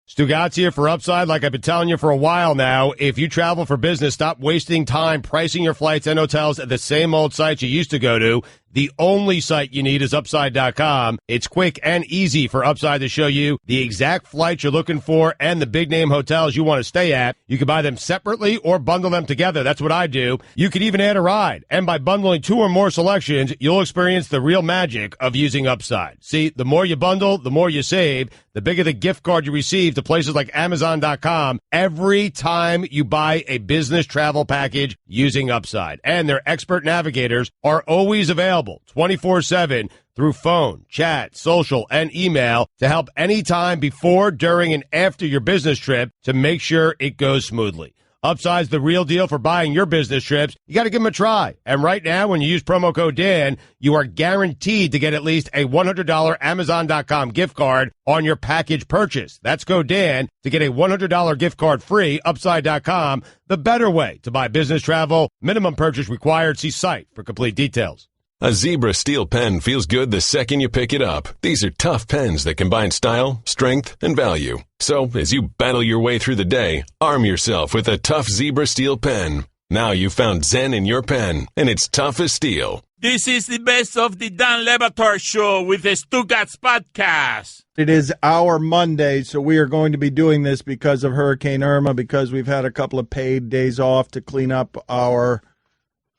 Stugotz here for Upside. Like I've been telling you for a while now, if you travel for business, stop wasting time pricing your flights and hotels at the same old sites you used to go to. The only site you need is Upside.com. It's quick and easy for Upside to show you the exact flights you're looking for and the big-name hotels you want to stay at. You can buy them separately or bundle them together. That's what I do. You can even add a ride. And by bundling 2 or more selections, you'll experience the real magic of using Upside. See, the more you bundle, the more you save. The bigger the gift card you receive to places like Amazon.com every time you buy a business travel package using Upside. And their expert navigators are always available 24/7 through phone, chat, social, and email to help anytime before, during, and after your business trip to make sure it goes smoothly. Upside's the real deal for buying your business trips. You got to give them a try. And right now, when you use promo code Dan, you are guaranteed to get at least a $100 Amazon.com gift card on your package purchase. That's code Dan to get a $100 gift card free. Upside.com, the better way to buy business travel. Minimum purchase required. See site for complete details. A Zebra steel pen feels good the second you pick it up. These are tough pens that combine style, strength, and value. So, as you battle your way through the day, arm yourself with a tough Zebra steel pen. Now you've found Zen in your pen, and it's tough as steel. This is the best of the Dan Le Batard Show with the Stugotz podcast. It is our Monday, so we are going to be doing this because of Hurricane Irma, because we've had a couple of paid days off to clean up our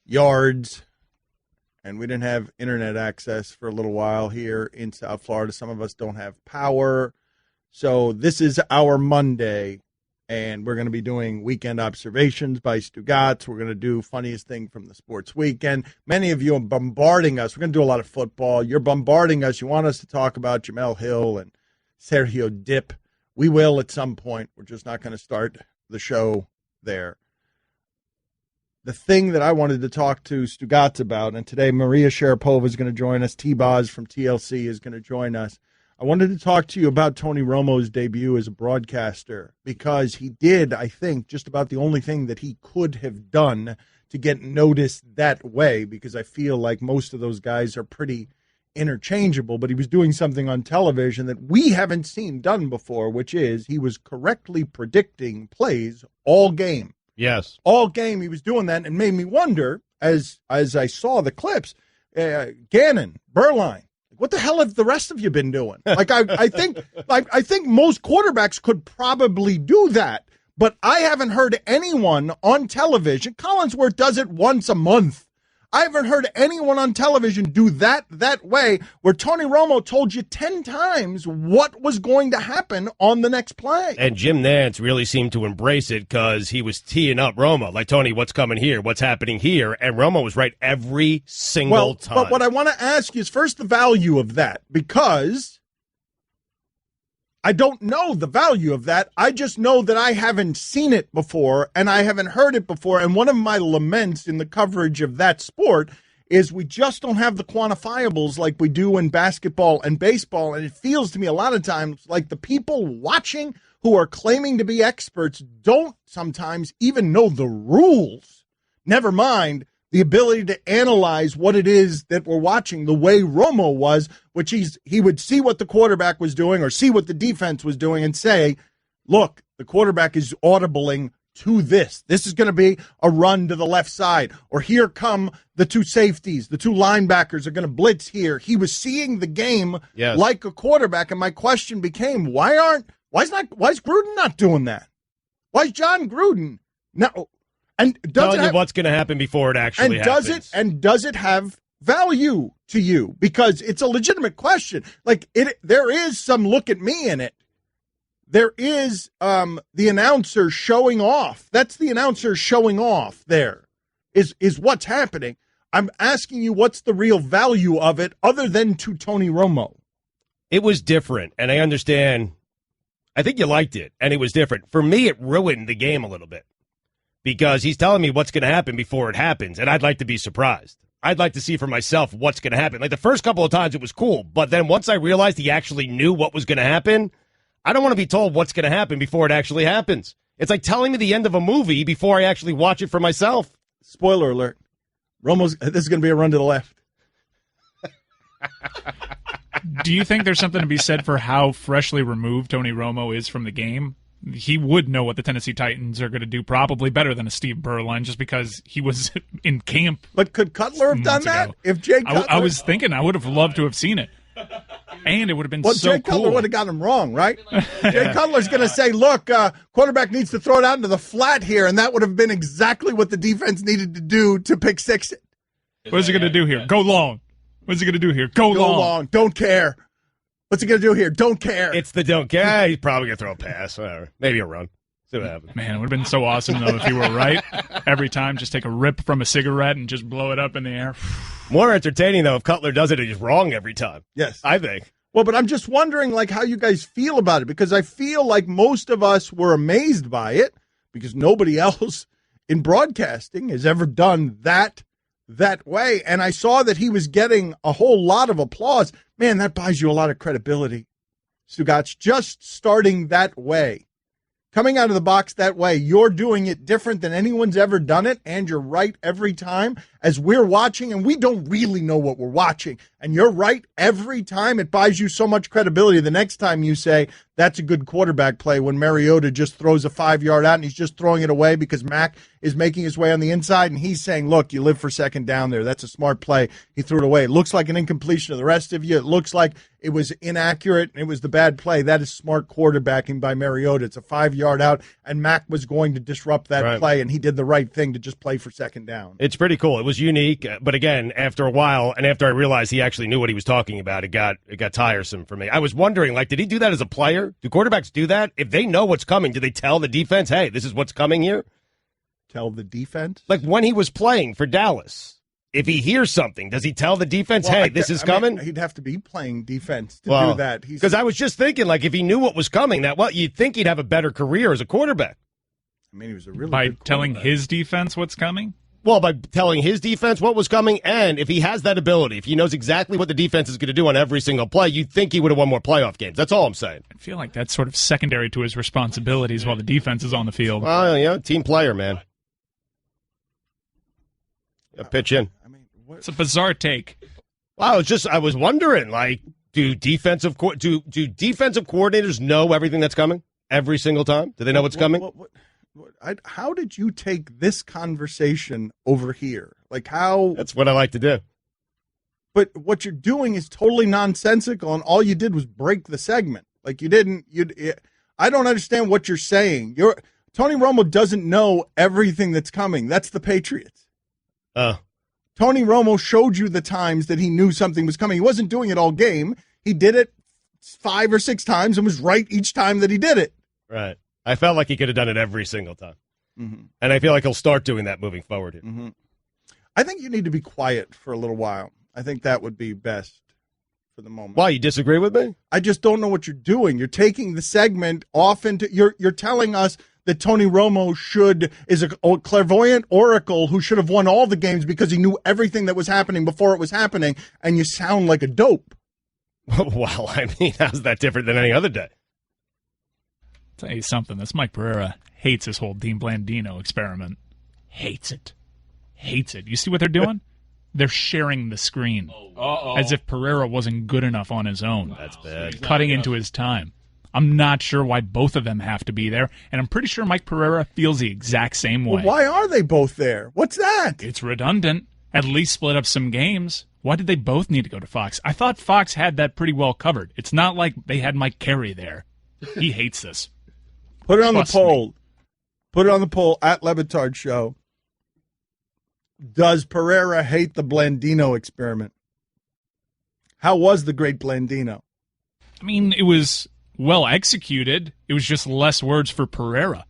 yards. And we didn't have internet access for a little while here in South Florida. Some of us don't have power. So this is our Monday, and we're going to be doing weekend observations by Stugotz. We're going to do funniest thing from the sports weekend. Many of you are bombarding us. We're going to do a lot of football. You're bombarding us. You want us to talk about Jamel Hill and Sergio Dip. We will at some point. We're just not going to start the show there. The thing that I wanted to talk to Stugotz about, and today Maria Sharapova is going to join us. T-Boz from TLC is going to join us. I wanted to talk to you about Tony Romo's debut as a broadcaster, because he did, I think, just about the only thing that he could have done to get noticed that way, because I feel like most of those guys are pretty interchangeable, but he was doing something on television that we haven't seen done before, which is he was correctly predicting plays all game. Yes. All game he was doing that, and made me wonder, as I saw the clips, Gannon, Berline, what the hell have the rest of you been doing? Like I think most quarterbacks could probably do that, but I haven't heard anyone on television. Collinsworth does it once a month. I haven't heard anyone on television do that way, where Tony Romo told you 10 times what was going to happen on the next play. And Jim Nantz really seemed to embrace it, because he was teeing up Romo. Like, Tony, what's coming here? What's happening here? And Romo was right every single time. But what I want to ask you is first the value of that, because I don't know the value of that. I just know that I haven't seen it before and I haven't heard it before. And one of my laments in the coverage of that sport is we just don't have the quantifiables like we do in basketball and baseball. And it feels to me a lot of times like the people watching who are claiming to be experts don't sometimes even know the rules. Never mind the ability to analyze what it is that we're watching the way Romo was, which he would see what the quarterback was doing or see what the defense was doing and say, look, the quarterback is audibling to this. This is going to be a run to the left side, or here come the two safeties. The two linebackers are going to blitz here. He was seeing the game like a quarterback, and my question became, why is Gruden not doing that? Why is John Gruden now? And telling you what's going to happen before it actually happens. Does it have value to you? Because it's a legitimate question. Like, there is some look at me in it. There is the announcer showing off. That's the announcer showing off there is what's happening. I'm asking you, what's the real value of it other than to Tony Romo? It was different, and I understand. I think you liked it, and it was different. For me, it ruined the game a little bit, because he's telling me what's going to happen before it happens, and I'd like to be surprised. I'd like to see for myself what's going to happen. Like, the first couple of times it was cool, but then once I realized he actually knew what was going to happen, I don't want to be told what's going to happen before it actually happens. It's like telling me the end of a movie before I actually watch it for myself. Spoiler alert. This is going to be a run to the left. Do you think there's something to be said for how freshly removed Tony Romo is from the game? He would know what the Tennessee Titans are going to do probably better than a Steve Berline just because he was in camp. But could Cutler have done that? If Jay Cutler... I was thinking I would have loved to have seen it. And it would have been so Jay cool. Cutler would have got him wrong, right? Jay Cutler's going to say, look, quarterback needs to throw it out into the flat here, and that would have been exactly what the defense needed to do to pick six it. What is he going to do here? Go long. What is he going to do here? Go long. Don't care. What's he going to do here? Don't care. It's the don't care. He's probably going to throw a pass. Whatever. Maybe a run. See what happens. Man, it would have been so awesome, though, if you were right. Every time, just take a rip from a cigarette and just blow it up in the air. More entertaining, though, if Cutler does it and he's wrong every time. Yes. I think. Well, but I'm just wondering, like, how you guys feel about it, because I feel like most of us were amazed by it because nobody else in broadcasting has ever done that way. And I saw that he was getting a whole lot of applause. Man, that buys you a lot of credibility. Stugotz, just starting that way, coming out of the box that way, you're doing it different than anyone's ever done it, and you're right every time as we're watching, and we don't really know what we're watching. And you're right every time. It buys you so much credibility. The next time you say, that's a good quarterback play, when Mariota just throws a 5-yard out and he's just throwing it away because Mac is making his way on the inside, and he's saying, look, you live for second down there. That's a smart play. He threw it away. It looks like an incompletion to the rest of you. It looks like it was inaccurate and it was the bad play. That is smart quarterbacking by Mariota. It's a 5-yard out, and Mac was going to disrupt that play, and he did the right thing to just play for second down. It's pretty cool. It was unique, but again, after a while, and after I realized he actually knew what he was talking about, it got tiresome for me. I was wondering, like, did he do that as a player? Do quarterbacks do that? If they know what's coming, do they tell the defense, hey, this is what's coming here? Tell the defense? Like when he was playing for Dallas, if he hears something, does he tell the defense, hey, this is coming? He'd have to be playing defense to do that. Because I was just thinking, like, if he knew what was coming, you'd think he'd have a better career as a quarterback. I mean, he was a really By good telling his defense what's coming? Well, by telling his defense what was coming, and if he has that ability, if he knows exactly what the defense is going to do on every single play, you'd think he would have won more playoff games. That's all I'm saying. I feel like that's sort of secondary to his responsibilities while the defense is on the field. Well, yeah, team player, man. Pitch in. I mean, it's a bizarre take. Well, I was wondering, like, do defensive coordinators know everything that's coming every single time? Do they know what's coming? How did you take this conversation over here? Like, how? That's what I like to do. But what you're doing is totally nonsensical, and all you did was break the segment. Like, I don't understand what you're saying. Tony Romo doesn't know everything that's coming. That's the Patriots. Tony Romo showed you the times that he knew something was coming. He wasn't doing it all game. He did it 5 or 6 times and was right each time that he did it. Right. I felt like he could have done it every single time. Mm-hmm. And I feel like he'll start doing that moving forward here. Mm-hmm. I think you need to be quiet for a little while. I think that would be best for the moment. Why, you disagree with me? I just don't know what you're doing. You're taking the segment off into you're telling us that Tony Romo is a clairvoyant oracle who should have won all the games because he knew everything that was happening before it was happening, and you sound like a dope. Well, I mean, how's that different than any other day? Tell you something, this Mike Pereira hates this whole Dean Blandino experiment. Hates it. You see what they're doing? They're sharing the screen. As if Pereira wasn't good enough on his own. That's bad. Cutting into his time. I'm not sure why both of them have to be there, and I'm pretty sure Mike Pereira feels the exact same way. Well, why are they both there? What's that? It's redundant. At least split up some games. Why did they both need to go to Fox? I thought Fox had that pretty well covered. It's not like they had Mike Carey there. He hates this. Put it on the poll. Put it on the poll at Le Batard Show. Does Pereira hate the Blandino experiment? How was the great Blandino? I mean, it was well executed. It was just less words for Pereira,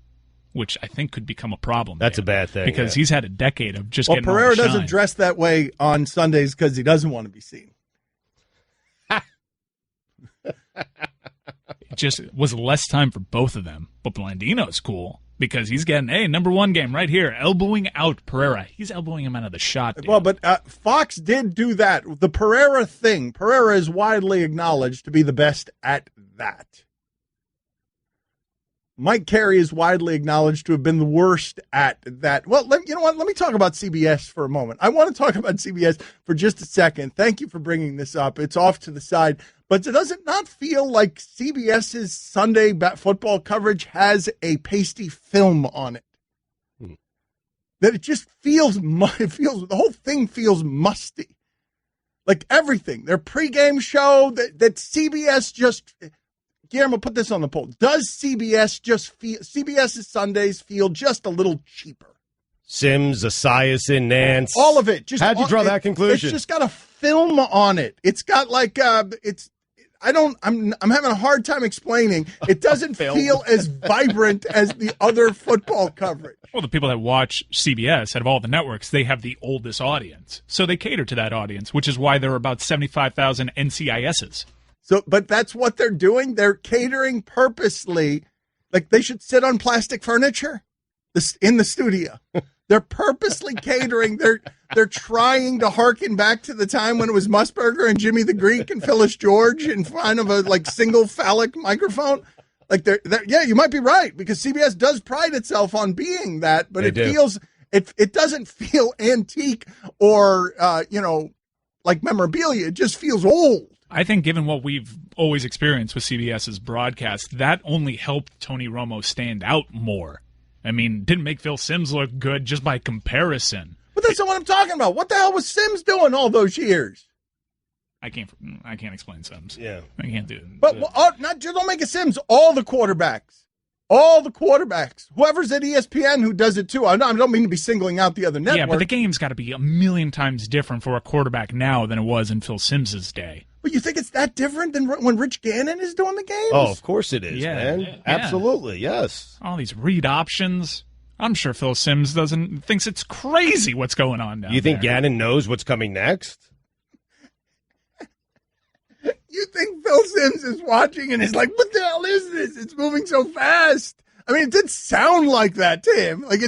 which I think could become a problem. That's a bad thing. Because he's had a decade of just getting Pereira all the doesn't shine. dress that way on Sundays because he doesn't want to be seen. It just was less time for both of them. But Blandino's cool because he's getting, number one game right here, elbowing out Pereira. He's elbowing him out of the shot, dude. Well, but Fox did do that. The Pereira thing, Pereira is widely acknowledged to be the best at that. Mike Carey is widely acknowledged to have been the worst at that. Well, you know what? Let me talk about CBS for a moment. I want to talk about CBS for just a second. Thank you for bringing this up. It's off to the side. But does it not feel like CBS's Sunday football coverage has a pasty film on it? That it just feels, the whole thing feels musty. Like everything. Their pregame show, that CBS just... Guillermo, put this on the poll. Does CBS's Sundays feel just a little cheaper? Sims, Esiason, Nance. All of it. How'd you draw that conclusion? It's just got a film on it. It's got like, I'm having a hard time explaining. It doesn't feel as vibrant as the other football coverage. Well, the people that watch CBS out of all the networks, they have the oldest audience. So they cater to that audience, which is why there are about 75,000 NCISs. So, but that's what they're doing. They're catering purposely. Like they should sit on plastic furniture in the studio. They're purposely catering. They're trying to hearken back to the time when it was Musburger and Jimmy the Greek and Phyllis George in front of a single phallic microphone. Like yeah, you might be right because CBS does pride itself on being that, but it doesn't feel antique or like memorabilia. It just feels old. I think given what we've always experienced with CBS's broadcast, that only helped Tony Romo stand out more. I mean, didn't make Phil Simms look good just by comparison. But that's not what I'm talking about. What the hell was Simms doing all those years? I can't explain Simms. Yeah. I can't do it. But don't make it Simms. All the quarterbacks. Whoever's at ESPN who does it too. I don't mean to be singling out the other network. Yeah, but the game's got to be a million times different for a quarterback now than it was in Phil Simms' day. But you think it's that different than when Rich Gannon is doing the games? Oh, of course it is, man. Yeah. Absolutely, yes. All these read options. I'm sure Phil Simms thinks it's crazy what's going on now. You think Gannon knows what's coming next? You think Phil Simms is watching and is like, what the hell is this? It's moving so fast. I mean, it did sound like that to him. Like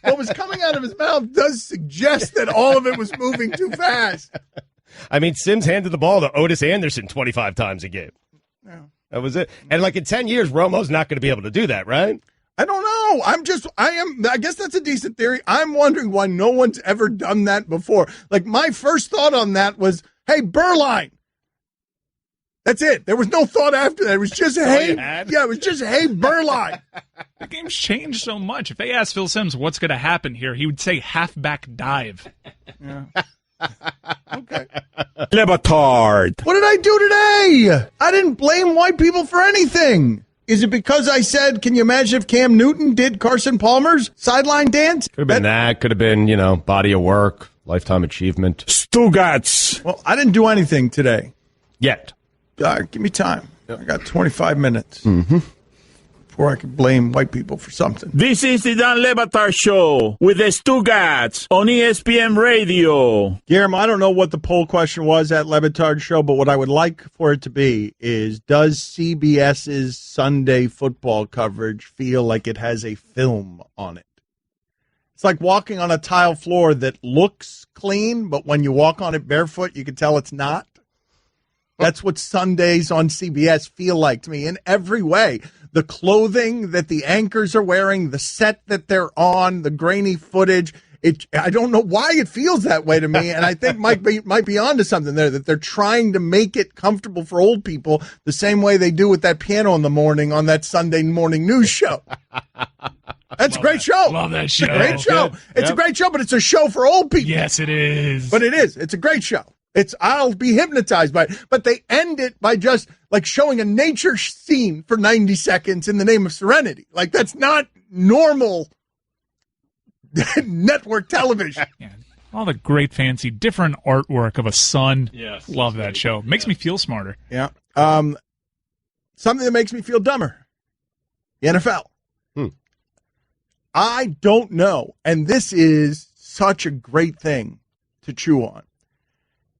what was coming out of his mouth does suggest that all of it was moving too fast. I mean, Simms handed the ball to Otis Anderson 25 times a game. Yeah. That was it. And in 10 years, Romo's not going to be able to do that, right? I don't know. I guess that's a decent theory. I'm wondering why no one's ever done that before. Like my first thought on that was, hey, Burline. That's it. There was no thought after that. It was just, it was just, hey, Burline. The game's changed so much. If they asked Phil Simms what's going to happen here, he would say halfback dive. Yeah. Okay. Le Batard. What did I do today? I didn't blame white people for anything. Is it because I said, can you imagine if Cam Newton did Carson Palmer's sideline dance? Could have been that. Could have been, body of work, lifetime achievement. Stugotz. Well, I didn't do anything today. Yet. Give me time. Yep. I got 25 minutes before I can blame white people for something. This is the Dan Le Batard Show with the Stugotz on ESPN Radio. Guillermo, I don't know what the poll question was at Le Batard Show, but what I would like for it to be is, does CBS's Sunday football coverage feel like it has a film on it? It's like walking on a tile floor that looks clean, but when you walk on it barefoot, you can tell it's not. That's what Sundays on CBS feel like to me in every way. The clothing that the anchors are wearing, the set that they're on, the grainy footage. I don't know why it feels that way to me, and I think might be onto something there, that they're trying to make it comfortable for old people the same way they do with that piano in the morning on that Sunday morning news show. That's a great show. Love that show. It's a great show. It's a great show, but it's a show for old people. Yes, it is. But it is. It's a great show. I'll be hypnotized by it. But they end it by just like showing a nature scene for 90 seconds in the name of serenity. Like that's not normal network television. Yeah. All the great fancy different artwork of a sun. Yes. Love that show. Makes me feel smarter. Yeah. Something that makes me feel dumber. The NFL. I don't know. And this is such a great thing to chew on.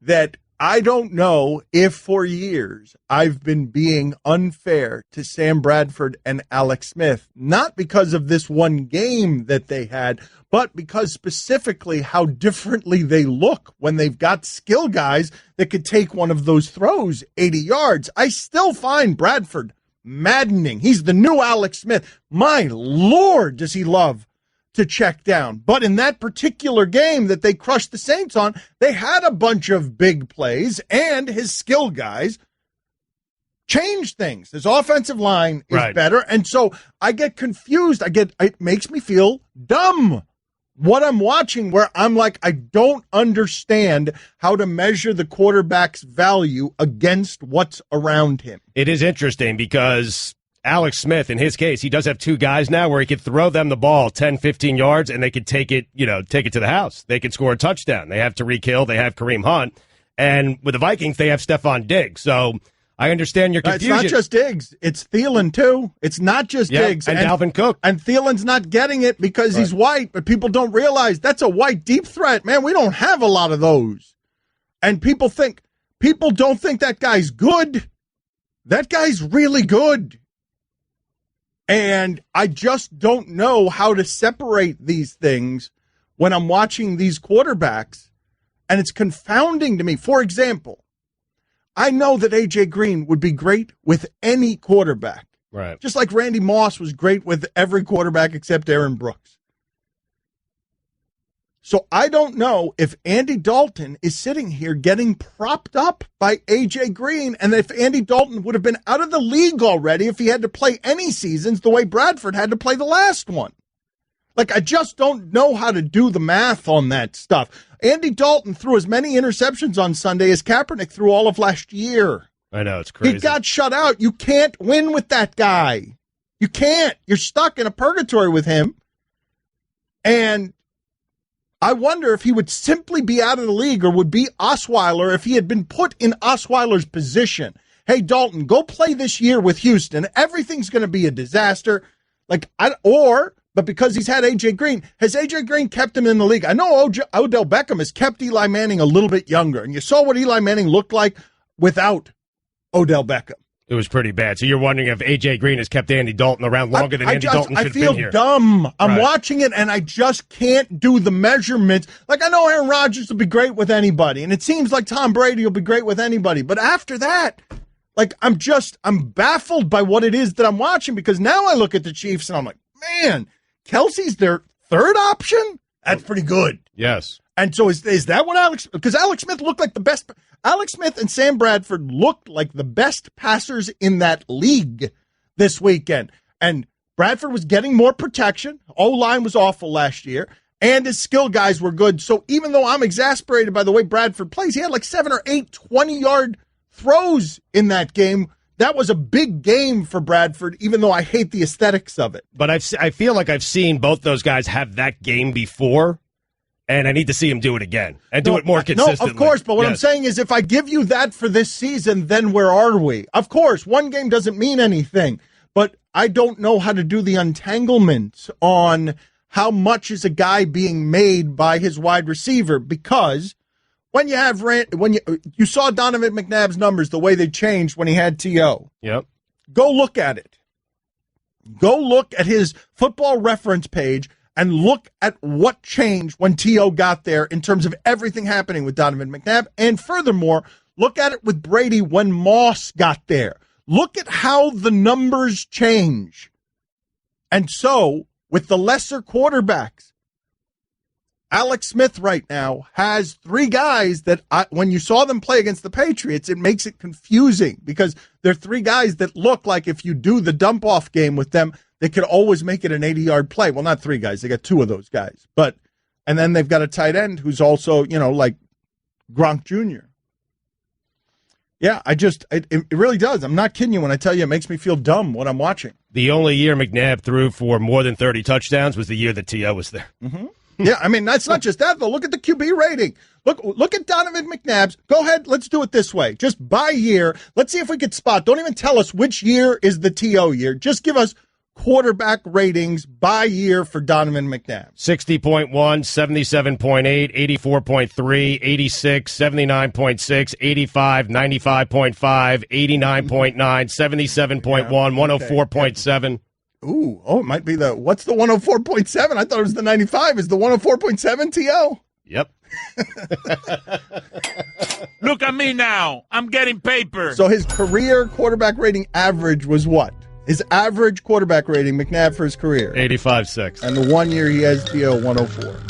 That I don't know if for years I've been being unfair to Sam Bradford and Alex Smith, not because of this one game that they had, but because specifically how differently they look when they've got skill guys that could take one of those throws 80 yards. I still find Bradford maddening. He's the new Alex Smith. My Lord, does he love to check down. But in that particular game that they crushed the Saints on, they had a bunch of big plays, and his skill guys changed things. His offensive line is better, and so I get confused. It makes me feel dumb what I'm watching, where I'm like, I don't understand how to measure the quarterback's value against what's around him. It is interesting because Alex Smith, in his case, he does have two guys now where he could throw them the ball 10, 15 yards, and they could take it to the house. They could score a touchdown. They have Tyreek Hill. They have Kareem Hunt. And with the Vikings, they have Stephon Diggs. So I understand your confusion. It's not just Diggs. It's Thielen, too. It's not just Diggs. And Dalvin Cook. And Thielen's not getting it because he's white, but people don't realize that's a white deep threat. Man, we don't have a lot of those. And people don't think that guy's good. That guy's really good. And I just don't know how to separate these things when I'm watching these quarterbacks, and it's confounding to me. For example, I know that A.J. Green would be great with any quarterback. Right. Just like Randy Moss was great with every quarterback except Aaron Brooks. So I don't know if Andy Dalton is sitting here getting propped up by A.J. Green, and if Andy Dalton would have been out of the league already if he had to play any seasons the way Bradford had to play the last one. Like, I just don't know how to do the math on that stuff. Andy Dalton threw as many interceptions on Sunday as Kaepernick threw all of last year. I know, it's crazy. He got shut out. You can't win with that guy. You can't. You're stuck in a purgatory with him. And I wonder if he would simply be out of the league or would be Osweiler if he had been put in Osweiler's position. Hey, Dalton, go play this year with Houston. Everything's going to be a disaster. But because he's had A.J. Green, has A.J. Green kept him in the league? I know Odell Beckham has kept Eli Manning a little bit younger, and you saw what Eli Manning looked like without Odell Beckham. It was pretty bad. So you're wondering if A.J. Green has kept Andy Dalton around longer than Andy Dalton should have been here. I feel dumb. I'm watching it, and I just can't do the measurements. Like, I know Aaron Rodgers will be great with anybody, and it seems like Tom Brady will be great with anybody. But after that, like, I'm baffled by what it is that I'm watching, because now I look at the Chiefs, and I'm like, man, Kelsey's their third option? That's pretty good. Yes. And so is that what because Alex Smith looked like the best. Alex Smith and Sam Bradford looked like the best passers in that league this weekend. And Bradford was getting more protection. O-line was awful last year. And his skill guys were good. So even though I'm exasperated by the way Bradford plays, he had like 7 or 8 20-yard throws in that game. That was a big game for Bradford, even though I hate the aesthetics of it. But I feel like I've seen both those guys have that game before, and I need to see him do it again and do it more consistently. No, of course, but what I'm saying is if I give you that for this season, then where are we? Of course, one game doesn't mean anything, but I don't know how to do the entanglement on how much is a guy being made by his wide receiver, because when you saw Donovan McNabb's numbers, the way they changed when he had T.O. Yep. Go look at it. Go look at his Football Reference page and look at what changed when T.O. got there in terms of everything happening with Donovan McNabb. And furthermore, look at it with Brady when Moss got there. Look at how the numbers change. And so, with the lesser quarterbacks, Alex Smith right now has 3 guys that when you saw them play against the Patriots, it makes it confusing because they're 3 guys that look like if you do the dump-off game with them, they could always make it an 80-yard play. Well, not 3 guys. They got 2 of those guys. And then they've got a tight end who's also, like Gronk Jr. Yeah, it really does. I'm not kidding you when I tell you it makes me feel dumb when I'm watching. The only year McNabb threw for more than 30 touchdowns was the year that T.O. was there. Mm-hmm. Yeah, I mean, that's not just that, though. Look at the QB rating. Look at Donovan McNabb's. Go ahead, let's do it this way. Just by year. Let's see if we could spot. Don't even tell us which year is the T.O. year. Just give us quarterback ratings by year for Donovan McNabb. 60.1, 77.8, 84.3, 86, 79.6, 85, 95.5, 89.9, 77.1, 104.7. It might be what's the 104.7? I thought it was the 95. Is the 104.7 T.O.? Yep. Look at me now. I'm getting paper. So his career quarterback rating average was what? His average quarterback rating, McNabb, for his career? 85.6. And the 1 year he has DO 104.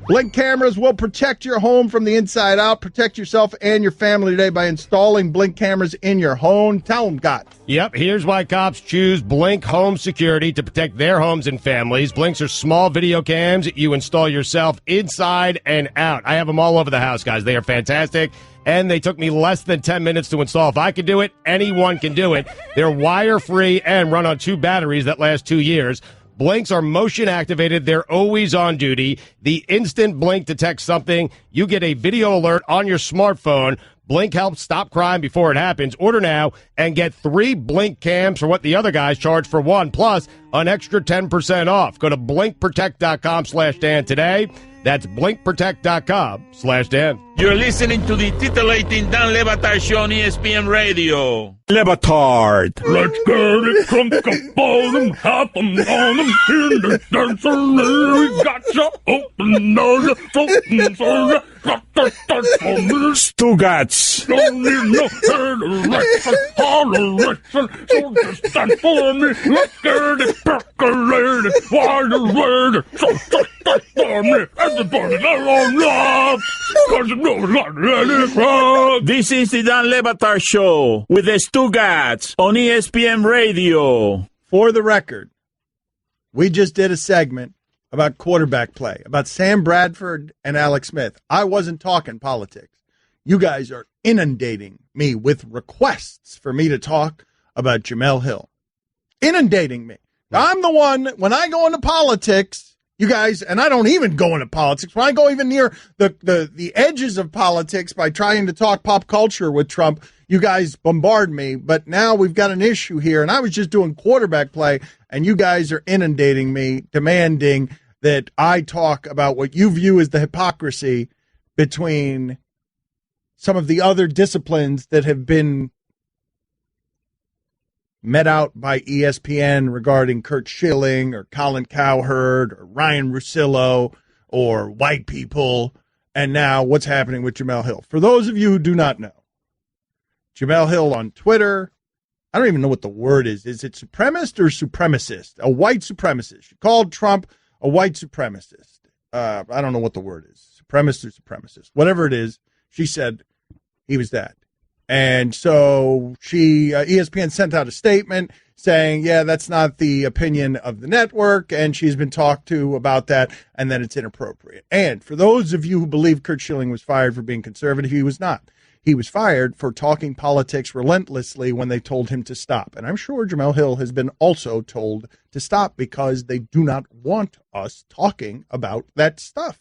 Blink cameras will protect your home from the inside out. Protect yourself and your family today by installing Blink cameras in your home. Tell them, Gott. Yep, here's why cops choose Blink Home Security to protect their homes and families. Blinks are small video cams you install yourself inside and out. I have them all over the house, guys. They are fantastic, and they took me less than 10 minutes to install. If I can do it, anyone can do it. They're wire-free and run on 2 batteries that last 2 years. Blinks are motion activated. They're always on duty. The instant Blink detects something, you get a video alert on your smartphone. Blink helps stop crime before it happens. Order now and get 3 Blink cams for what the other guys charge for 1, plus an extra 10% off. Go to blinkprotect.com/Dan today. That's blinkprotect.com/Dan. You're listening to the titillating Dan Le Batard Show on ESPN Radio. Le Batard. Let's get it crunk upon them, happen on them, in the dancer, we got you open, Stugotz. don't need no direction, holleration, so just stand for me, let's get it percolated, while you're ready, so just stand for me, everybody there on love, cause you know not ready for. This is the Dan Le Batard Show with the Stugotz on ESPN Radio. For the record, we just did a segment about quarterback play, about Sam Bradford and Alex Smith. I wasn't talking politics. You guys are inundating me with requests for me to talk about Jamel Hill. Inundating me. I'm the one, when I go into politics, you guys, and I don't even go into politics, when I go even near the edges of politics by trying to talk pop culture with Trump, you guys bombard me. But now we've got an issue here, and I was just doing quarterback play, and you guys are inundating me, demanding that I talk about what you view as the hypocrisy between some of the other disciplines that have been met out by ESPN regarding Curt Schilling or Colin Cowherd or Ryan Russillo or white people, and now what's happening with Jamel Hill. For those of you who do not know, Jamel Hill on Twitter, I don't even know what the word is. Is it supremacist or supremacist? A white supremacist. She called Trump a white supremacist. I don't know what the word is. Supremacist or supremacist. Whatever it is, she said he was that. And so ESPN sent out a statement saying, yeah, that's not the opinion of the network, and she's been talked to about that, and that it's inappropriate. And for those of you who believe Curt Schilling was fired for being conservative, he was not. He was fired for talking politics relentlessly when they told him to stop. And I'm sure Jamel Hill has been also told to stop because they do not want us talking about that stuff.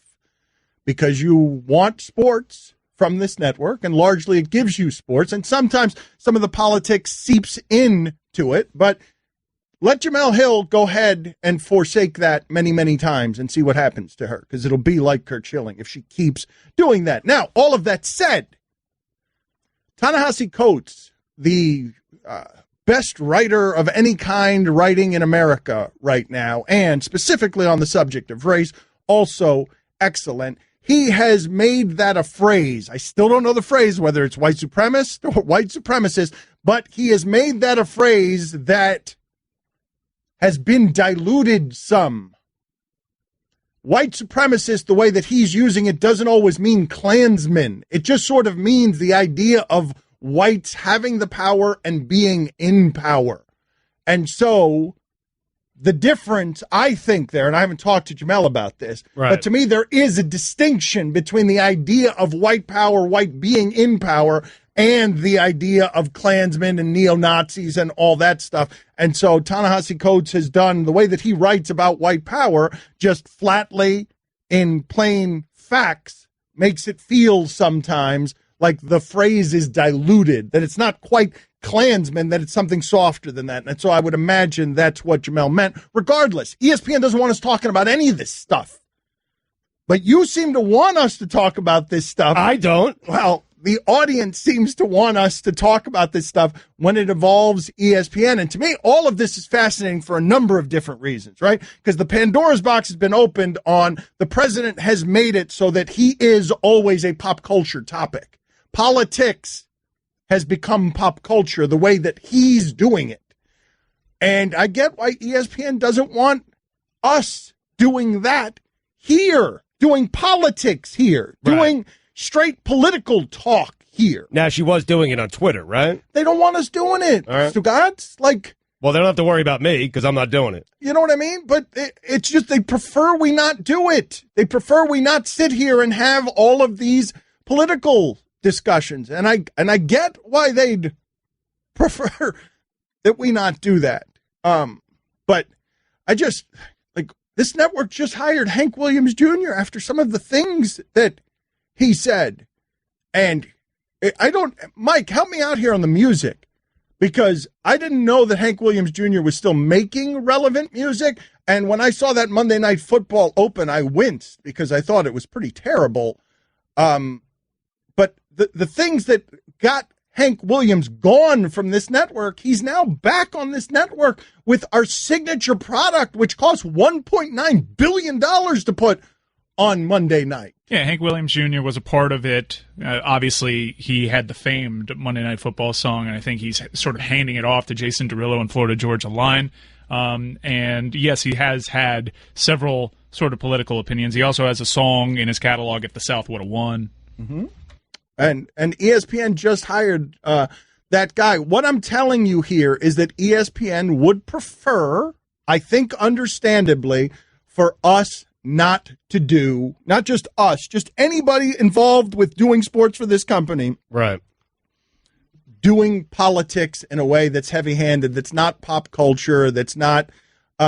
Because you want sports from this network, and largely it gives you sports, and sometimes some of the politics seeps into it, but let Jamel Hill go ahead and forsake that many, many times and see what happens to her, because it'll be like Curt Schilling if she keeps doing that. Now, all of that said, Ta-Nehisi Coates, the best writer of any kind writing in America right now, and specifically on the subject of race, also excellent. He has made that a phrase. I still don't know the phrase, whether it's white supremacist or white supremacist, but he has made that a phrase that has been diluted some. White supremacist, the way that he's using it, doesn't always mean Klansmen. It just sort of means the idea of whites having the power and being in power. And so the difference, I think there, and I haven't talked to Jamel about this, right, but to me there is a distinction between the idea of white power, white being in power, and the idea of Klansmen and neo-Nazis and all that stuff. And so Ta-Nehisi Coates has done the way that he writes about white power, just flatly in plain facts, makes it feel sometimes like the phrase is diluted, that it's not quite Klansmen, that it's something softer than that. And so I would imagine that's what Jamel meant. Regardless, ESPN doesn't want us talking about any of this stuff. But you seem to want us to talk about this stuff. I don't. Well, the audience seems to want us to talk about this stuff when it involves ESPN. And to me, all of this is fascinating for a number of different reasons, right? Because the Pandora's box has been opened on the president has made it so that he is always a pop culture topic. Politics has become pop culture the way that he's doing it. And I get why ESPN doesn't want us doing that here, doing politics here, doing straight political talk here. Now, she was doing it on Twitter, right? They don't want us doing it. All right. Stugotz, well, they don't have to worry about me because I'm not doing it. You know what I mean? But it's just they prefer we not do it. They prefer we not sit here and have all of these political discussions. And I get why they'd prefer that we not do that. But I just, this network just hired Hank Williams Jr. after some of the things that he said. And Mike, help me out here on the music, because I didn't know that Hank Williams Jr. was still making relevant music. And when I saw that Monday Night Football open, I winced because I thought it was pretty terrible. But the things that got Hank Williams gone from this network, he's now back on this network with our signature product, which costs $1.9 billion to put on Monday night. Yeah, Hank Williams Jr. was a part of it. Obviously, he had the famed Monday Night Football song, and I think he's sort of handing it off to Jason Derulo and Florida Georgia Line. And yes, he has had several sort of political opinions. He also has a song in his catalog, If the South Would Have Won. Mm-hmm. And ESPN just hired that guy. What I'm telling you here is that ESPN would prefer, I think understandably, for us not to do, not just us, just anybody involved with doing sports for this company. Right. Doing politics in a way that's heavy-handed, that's not pop culture, that's not.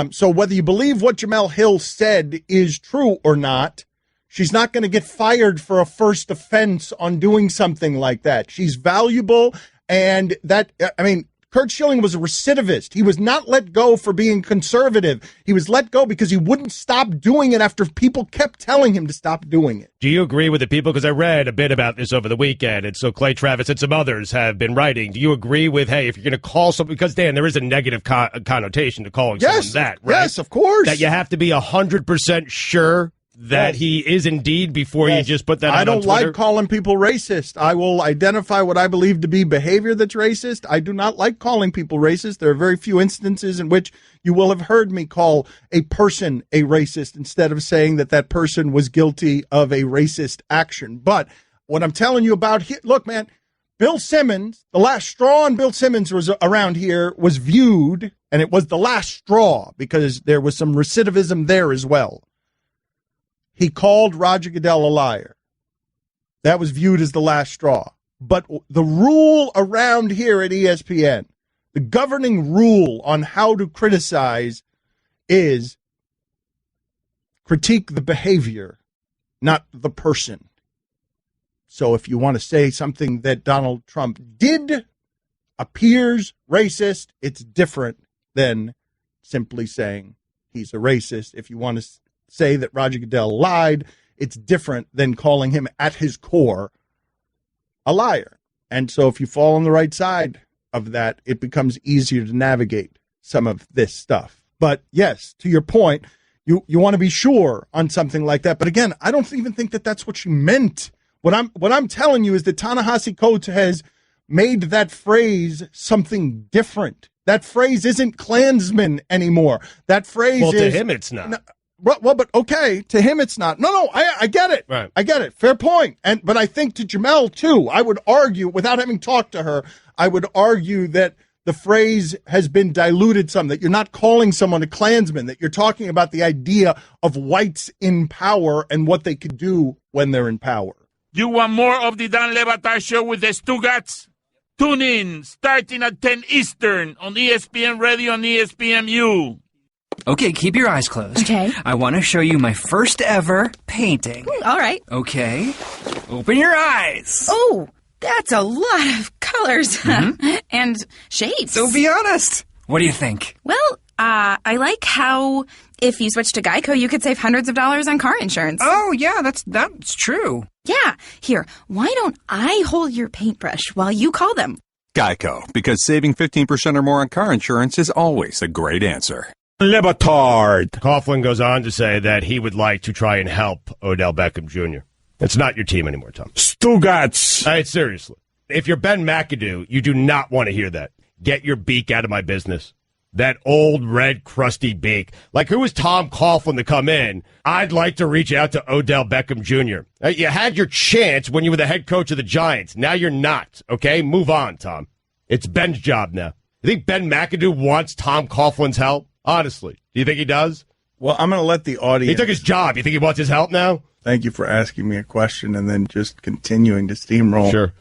So whether you believe what Jemele Hill said is true or not, she's not going to get fired for a first offense on doing something like that. She's valuable, and that, I mean, Curt Schilling was a recidivist. He was not let go for being conservative. He was let go because he wouldn't stop doing it after people kept telling him to stop doing it. Do you agree with the people? Because I read a bit about this over the weekend, and so Clay Travis and some others have been writing. Do you agree with, hey, if you're going to call something, because, Dan, there is a negative connotation to calling someone that, right? Yes, of course. That you have to be 100% sure that he is indeed before you just put that out on Twitter? I don't like calling people racist. I will identify what I believe to be behavior that's racist. I do not like calling people racist. There are very few instances in which you will have heard me call a person a racist instead of saying that that person was guilty of a racist action. But what I'm telling you about here, look, man, Bill Simmons, the last straw on Bill Simmons was around here was viewed, and it was the last straw because there was some recidivism there as well. He called Roger Goodell a liar. That was viewed as the last straw. But the rule around here at ESPN, the governing rule on how to criticize is critique the behavior, not the person. So if you want to say something that Donald Trump did appears racist, it's different than simply saying he's a racist. If you want to say that Roger Goodell lied, it's different than calling him at his core a liar. And so if you fall on the right side of that, it becomes easier to navigate some of this stuff. But yes, to your point, you want to be sure on something like that. But again, I don't even think that that's what she meant. What I'm telling you is that Ta-Nehisi Coates has made that phrase something different. That phrase isn't Klansman anymore. That phrase is... Well, to him, it's not. Well, but okay, to him it's not. No, I get it. Right. I get it. Fair point. But I think to Jemele, too, I would argue, without having talked to her, I would argue that the phrase has been diluted some, that you're not calling someone a Klansman, that you're talking about the idea of whites in power and what they could do when they're in power. You want more of the Dan Le Batard Show with the Stugotz? Tune in, starting at 10 Eastern on ESPN Radio and ESPNU. Okay, keep your eyes closed. Okay. I want to show you my first ever painting. All right. Okay. Open your eyes. Oh, that's a lot of colors and shapes. So be honest. What do you think? Well, I like how if you switch to Geico, you could save hundreds of dollars on car insurance. Oh, yeah, that's true. Yeah. Here, why don't I hold your paintbrush while you call them? Geico, because saving 15% or more on car insurance is always a great answer. Le Batard. Coughlin goes on to say that he would like to try and help Odell Beckham Jr. It's not your team anymore, Tom. Stugotz. All right, seriously. If you're Ben McAdoo, you do not want to hear that. Get your beak out of my business. That old, red, crusty beak. Like, who is Tom Coughlin to come in? I'd like to reach out to Odell Beckham Jr. You had your chance when you were the head coach of the Giants. Now you're not, okay? Move on, Tom. It's Ben's job now. You think Ben McAdoo wants Tom Coughlin's help? Honestly. Do you think he does? Well, I'm going to let the audience... He took his job. You think he wants his help now? Thank you for asking me a question and then just continuing to steamroll. Sure.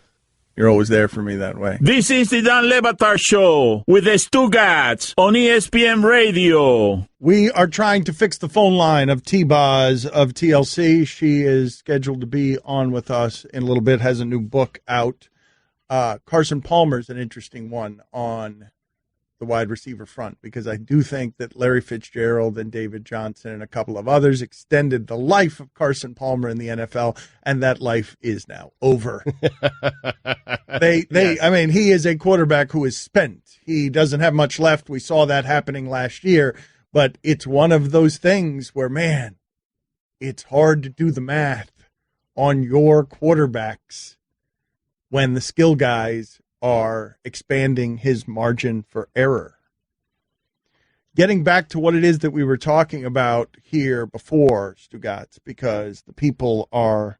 You're always there for me that way. This is the Dan Le Batard Show with the Stugotz on ESPN Radio. We are trying to fix the phone line of T-Boz of TLC. She is scheduled to be on with us in a little bit, has a new book out. Carson Palmer's an interesting one on the wide receiver front, because I do think that Larry Fitzgerald and David Johnson and a couple of others extended the life of Carson Palmer in the NFL, and that life is now over. I mean, he is a quarterback who is spent. He doesn't have much left. We saw that happening last year, but it's one of those things where, man, it's hard to do the math on your quarterbacks when the skill guys are expanding his margin for error. Getting back to what it is that we were talking about here before, Stugotz, because the people are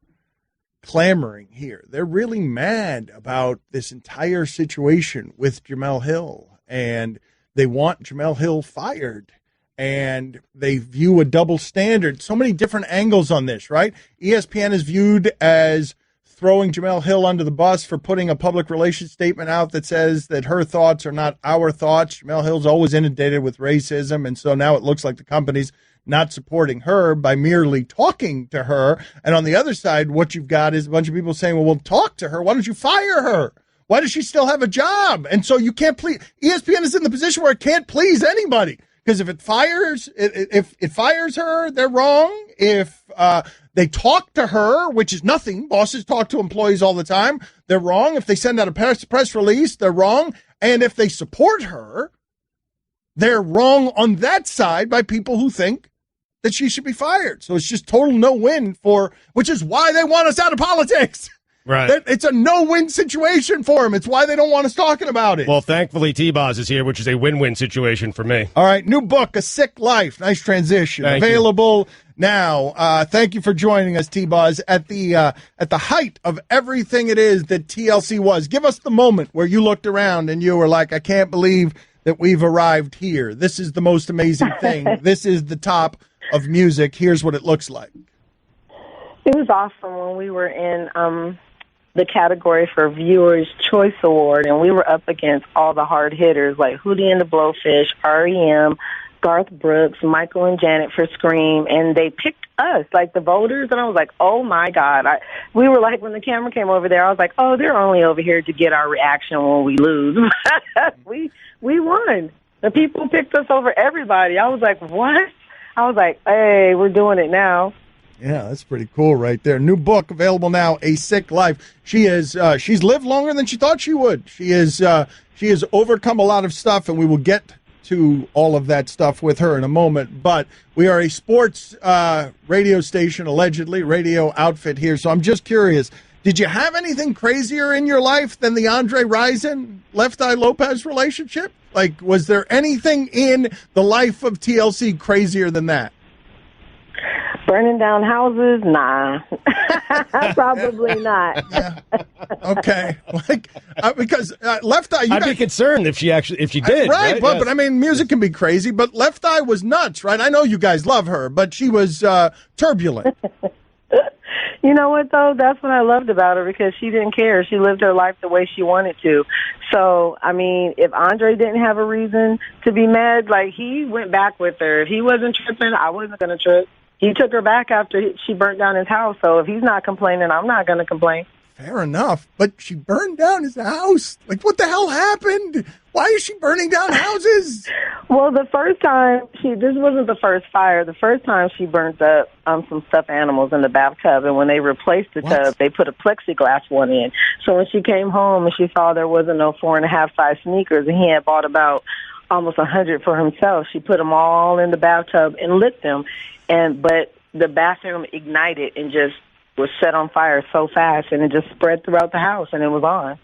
clamoring here. They're really mad about this entire situation with Jamel Hill, and they want Jamel Hill fired, and they view a double standard. So many different angles on this, right? ESPN is viewed as throwing Jamel Hill under the bus for putting a public relations statement out that says that her thoughts are not our thoughts. Jamel Hill's always inundated with racism, and so now it looks like the company's not supporting her by merely talking to her. And on the other side, what you've got is a bunch of people saying, well, we'll talk to her. Why don't you fire her? Why does she still have a job? And so you can't please. ESPN is in the position where it can't please anybody. Because if it fires her, they're wrong. If they talk to her, which is nothing, bosses talk to employees all the time, they're wrong. If they send out a press release, they're wrong. And if they support her, they're wrong on that side by people who think that she should be fired. So it's just total no-win which is why they want us out of politics. Right. It's a no-win situation for them. It's why they don't want us talking about it. Well, thankfully, T-Boz is here, which is a win-win situation for me. All right, new book, A Sick Life. Nice transition. Thank Available now. Thank you for joining us, T-Boz, at the height of everything it is that TLC was. Give us the moment where you looked around and you were like, I can't believe that we've arrived here. This is the most amazing thing. This is the top of music. Here's what it looks like. It was awesome when we were in the category for Viewers' Choice Award, and we were up against all the hard hitters like Hootie and the Blowfish, REM, Garth Brooks, Michael and Janet for Scream, and they picked us, like the voters, and I was like, oh, my God. We were like, when the camera came over there, I was like, oh, they're only over here to get our reaction when we lose. we won. The people picked us over everybody. I was like, what? I was like, hey, we're doing it now. Yeah, that's pretty cool right there. New book available now, A Sick Life. She's lived longer than she thought she would. She has overcome a lot of stuff, and we will get to all of that stuff with her in a moment. But we are a sports radio station, allegedly, radio outfit here. So I'm just curious, did you have anything crazier in your life than the Andre Rison, Left Eye Lopez relationship? Like, was there anything in the life of TLC crazier than that? Burning down houses? Nah. Probably not. Yeah. Okay. Because Left Eye... I'd be concerned if she did. Right, but I mean, music can be crazy, but Left Eye was nuts, right? I know you guys love her, but she was turbulent. You know what, though? That's what I loved about her, because she didn't care. She lived her life the way she wanted to. So, I mean, if Andre didn't have a reason to be mad, like, he went back with her. If he wasn't tripping, I wasn't going to trip. He took her back after she burnt down his house. So if he's not complaining, I'm not going to complain. Fair enough, but she burned down his house. Like, what the hell happened? Why is she burning down houses? Well, the first time this wasn't the first fire. The first time she burnt up some stuffed animals in the bathtub, and when they replaced the tub, they put a plexiglass one in. So when she came home and she saw there wasn't no 4.5 size sneakers, and he had bought about almost 100 for himself, she put them all in the bathtub and lit them. But the bathroom ignited and just was set on fire so fast, and it just spread throughout the house, and it was on.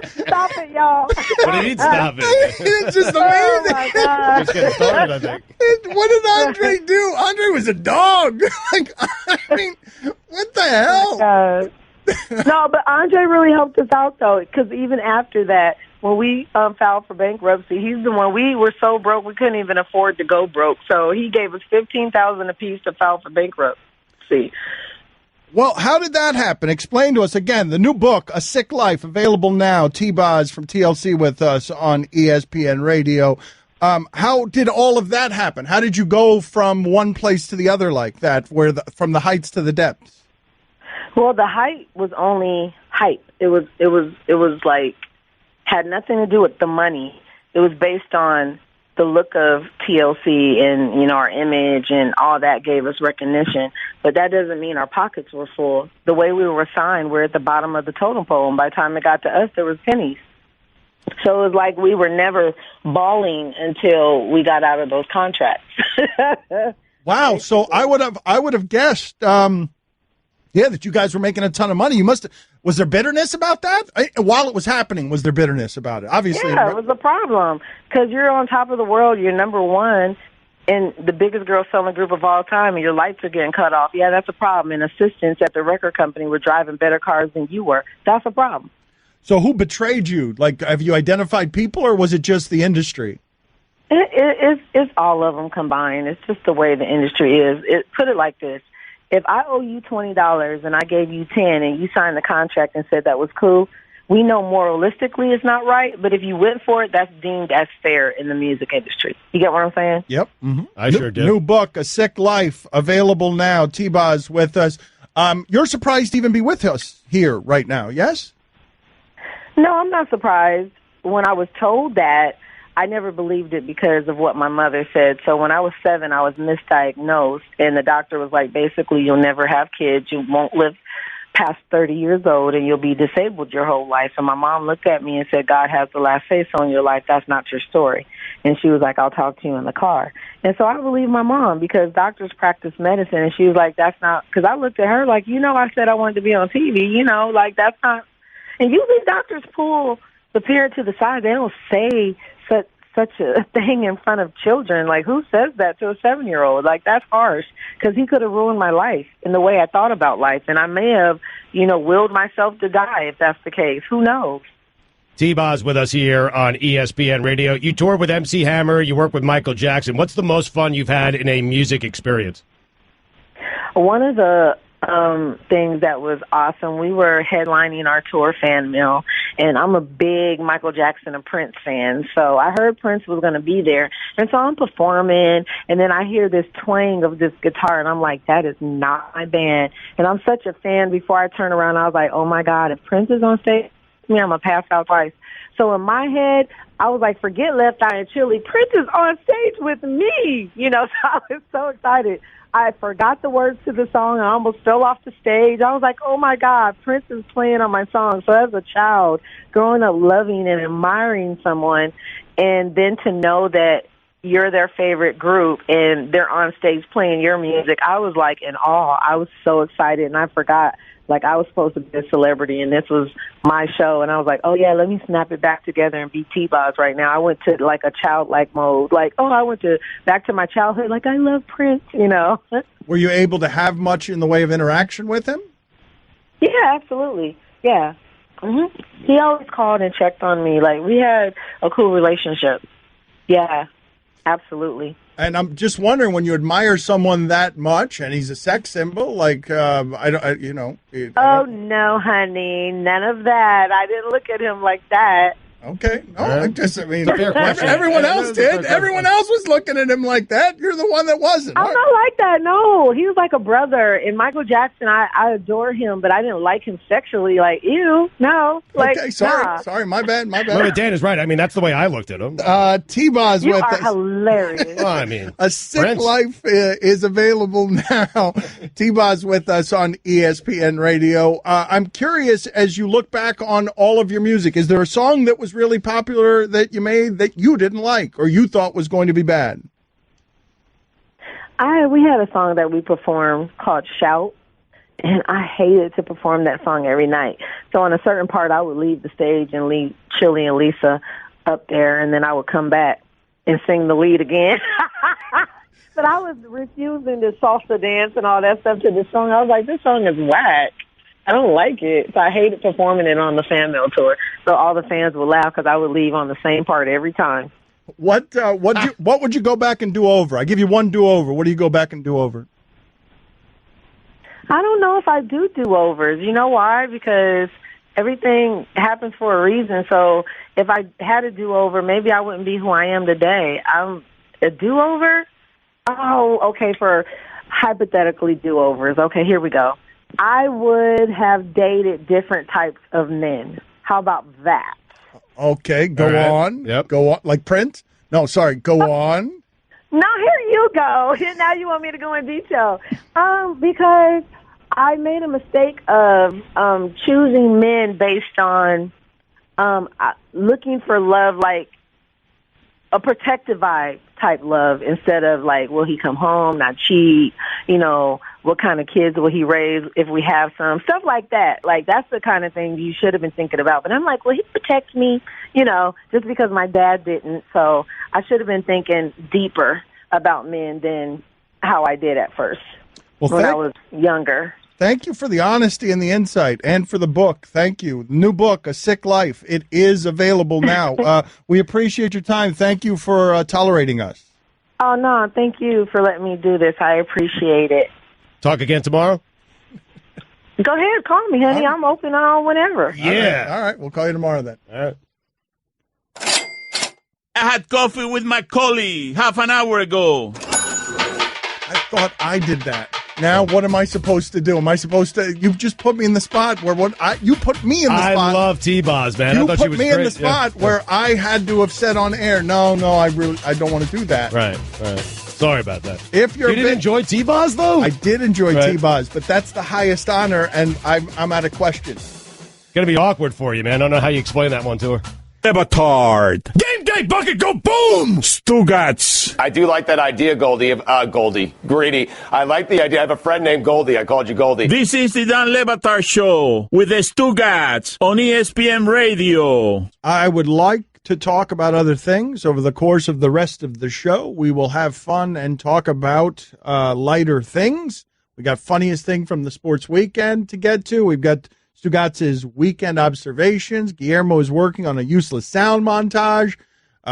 Stop it, y'all. What do you mean, stop it? It's just amazing. Oh, my God. Just getting started, I think. What did Andre do? Andre was a dog. Like, I mean, what the hell? No, but Andre really helped us out, though, because even after that, when we filed for bankruptcy, he's the one. We were so broke we couldn't even afford to go broke. So he gave us $15,000 apiece to file for bankruptcy. Well, how did that happen? Explain to us again. The new book, A Sick Life, available now. T-Boz from TLC with us on ESPN Radio. How did all of that happen? How did you go from one place to the other like that, from the heights to the depths? Well, the height was only hype. It was like, had nothing to do with the money. It was based on the look of TLC and, you know, our image and all that gave us recognition. But that doesn't mean our pockets were full. The way we were assigned, we're at the bottom of the totem pole, and by the time it got to us, there was pennies. So it was like we were never balling until we got out of those contracts. Wow. So I would have guessed, that you guys were making a ton of money. Was there bitterness about that? While it was happening, was there bitterness about it? Obviously. Yeah, it was a problem because you're on top of the world. You're number one and the biggest girl selling group of all time, and your lights are getting cut off. Yeah, that's a problem. And assistants at the record company were driving better cars than you were. That's a problem. So who betrayed you? Like, have you identified people, or was it just the industry? It's all of them combined. It's just the way the industry is. Put it like this. If I owe you $20 and I gave you 10 and you signed the contract and said that was cool, we know moralistically it's not right, but if you went for it, that's deemed as fair in the music industry. You get what I'm saying? Yep. Mm-hmm. I sure do. New book, A Sick Life, available now. T-Boz with us. You're surprised to even be with us here right now, yes? No, I'm not surprised. When I was told that, I never believed it because of what my mother said. So when I was 7, I was misdiagnosed, and the doctor was like, basically, you'll never have kids. You won't live past 30 years old, and you'll be disabled your whole life. And my mom looked at me and said, God has the last say-so in your life. That's not your story. And she was like, I'll talk to you in the car. And so I believe my mom because doctors practice medicine, and she was like, that's not, because I looked at her like, I said I wanted to be on TV, like that's not, and usually doctors pull the parent to the side. They don't say such a thing in front of children. Like, who says that to a 7-year-old? Like, that's harsh because he could have ruined my life in the way I thought about life. And I may have, willed myself to die if that's the case. Who knows? T-Boz with us here on ESPN Radio. You toured with MC Hammer. You work with Michael Jackson. What's the most fun you've had in a music experience? One of the things that was awesome, we were headlining our tour fan mail, and I'm a big Michael Jackson and Prince fan, so I heard Prince was going to be there, and so I'm performing, and then I hear this twang of this guitar, and I'm like, that is not my band, and I'm such a fan. Before I turn around, I was like, oh my God, if Prince is on stage, I'm going to pass out twice. So in my head, I was like, forget Left Eye and Chili, Prince is on stage with me, so I was so excited. I forgot the words to the song. I almost fell off the stage. I was like, oh, my God, Prince is playing on my song. So as a child, growing up loving and admiring someone, and then to know that you're their favorite group and they're on stage playing your music, I was like in awe. I was so excited, and I forgot. Like, I was supposed to be a celebrity, and this was my show. And I was like, oh, yeah, let me snap it back together and be T-Boz right now. I went to, like, a childlike mode. Like, I went back to my childhood. Like, I love Prince, Were you able to have much in the way of interaction with him? Yeah, absolutely. Yeah. Mm-hmm. He always called and checked on me. Like, we had a cool relationship. Yeah, absolutely. And I'm just wondering, when you admire someone that much, and he's a sex symbol, like, Oh, no, honey, none of that. I didn't look at him like that. Okay. No, Right. I mean, It's a fair question. everyone Yeah, else it's a fair did. question. Everyone else was looking at him like that. You're the one that wasn't. I'm not like that. No, he was like a brother. And Michael Jackson, I adore him, but I didn't like him sexually. Like, ew, no. Like, Okay, sorry. nah. Sorry, my bad. No, but Dan is right. I mean, that's the way I looked at him. T-Boz You with are us. hilarious. Well, I mean, A Sick Prince. Life is available now. T-Boz with us on ESPN Radio. I'm curious, as you look back on all of your music, is there a song that was really popular that you made that you didn't like or you thought was going to be bad? We had a song that we performed called Shout, and I hated to perform that song every night. So on a certain part, I would leave the stage and leave Chili and Lisa up there, and then I would come back and sing the lead again. But I was refusing to salsa dance and all that stuff to this song. I was like, this song is whack. I don't like it. So I hated performing it on the fan mail tour. So all the fans would laugh because I would leave on the same part every time. What would you go back and do over? I give you one do-over. What do you go back and do over? I don't know if I do do-overs. You know why? Because everything happens for a reason. So if I had a do-over, maybe I wouldn't be who I am today. I'm a do-over? Oh, okay, for hypothetically do-overs. Okay, here we go. I would have dated different types of men. How about that? Okay, go right. on. Yep. Go on. Like Prince? No, sorry, go on. Now here you go. Now you want me to go in detail. Because I made a mistake of choosing men based on looking for love, like a protective vibe type love, instead of like, will he come home, not cheat, what kind of kids will he raise if we have some, stuff like that. Like, that's the kind of thing you should have been thinking about. But I'm like, will he protect me, just because my dad didn't. So I should have been thinking deeper about men than how I did at first when I was younger. Thank you for the honesty and the insight, and for the book. Thank you. New book, A Sick Life. It is available now. We appreciate your time. Thank you for tolerating us. Oh, no, thank you for letting me do this. I appreciate it. Talk again tomorrow? Go ahead, call me, honey. I'm open on whenever. Yeah. All right. We'll call you tomorrow then. All right. I had coffee with my colleague half an hour ago. I thought I did that. Now, what am I supposed to do? Am I supposed to? You just put me in the spot where you put me in the spot. I love T-Boz, man. You I thought put she was me great. in the spot where I had to have said on air, no, I don't want to do that. Right. Sorry about that. If you're you didn't enjoy T-Boz, though? I did enjoy Right. T-Boz, but that's the highest honor, and I'm out of question. Going to be awkward for you, man. I don't know how you explain that one to her. Le Batard. Game day bucket, go boom! Stugotz. I do like that idea, Goldie. Greedy. I like the idea. I have a friend named Goldie. I called you Goldie. This is the Dan Le Batard Show with the Stugotz on ESPN Radio. I would like to talk about other things over the course of the rest of the show. We will have fun and talk about lighter things. We got funniest thing from the sports weekend to get to. We've got Stugotz's weekend observations. Guillermo is working on a useless sound montage.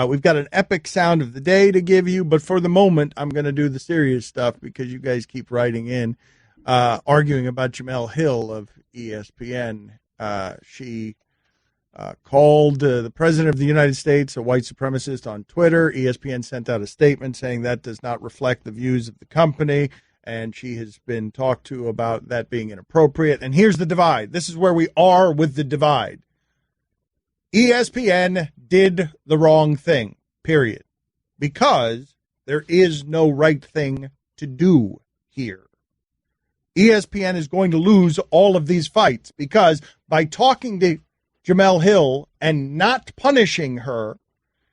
We've got an epic sound of the day to give you, but for the moment, I'm going to do the serious stuff because you guys keep writing in, arguing about Jemele Hill of ESPN. She called the president of the United States a white supremacist on Twitter. ESPN sent out a statement saying that does not reflect the views of the company, and she has been talked to about that being inappropriate. And here's the divide. This is where we are with the divide. ESPN did the wrong thing, period, because there is no right thing to do here. ESPN is going to lose all of these fights because by talking to Jemele Hill and not punishing her,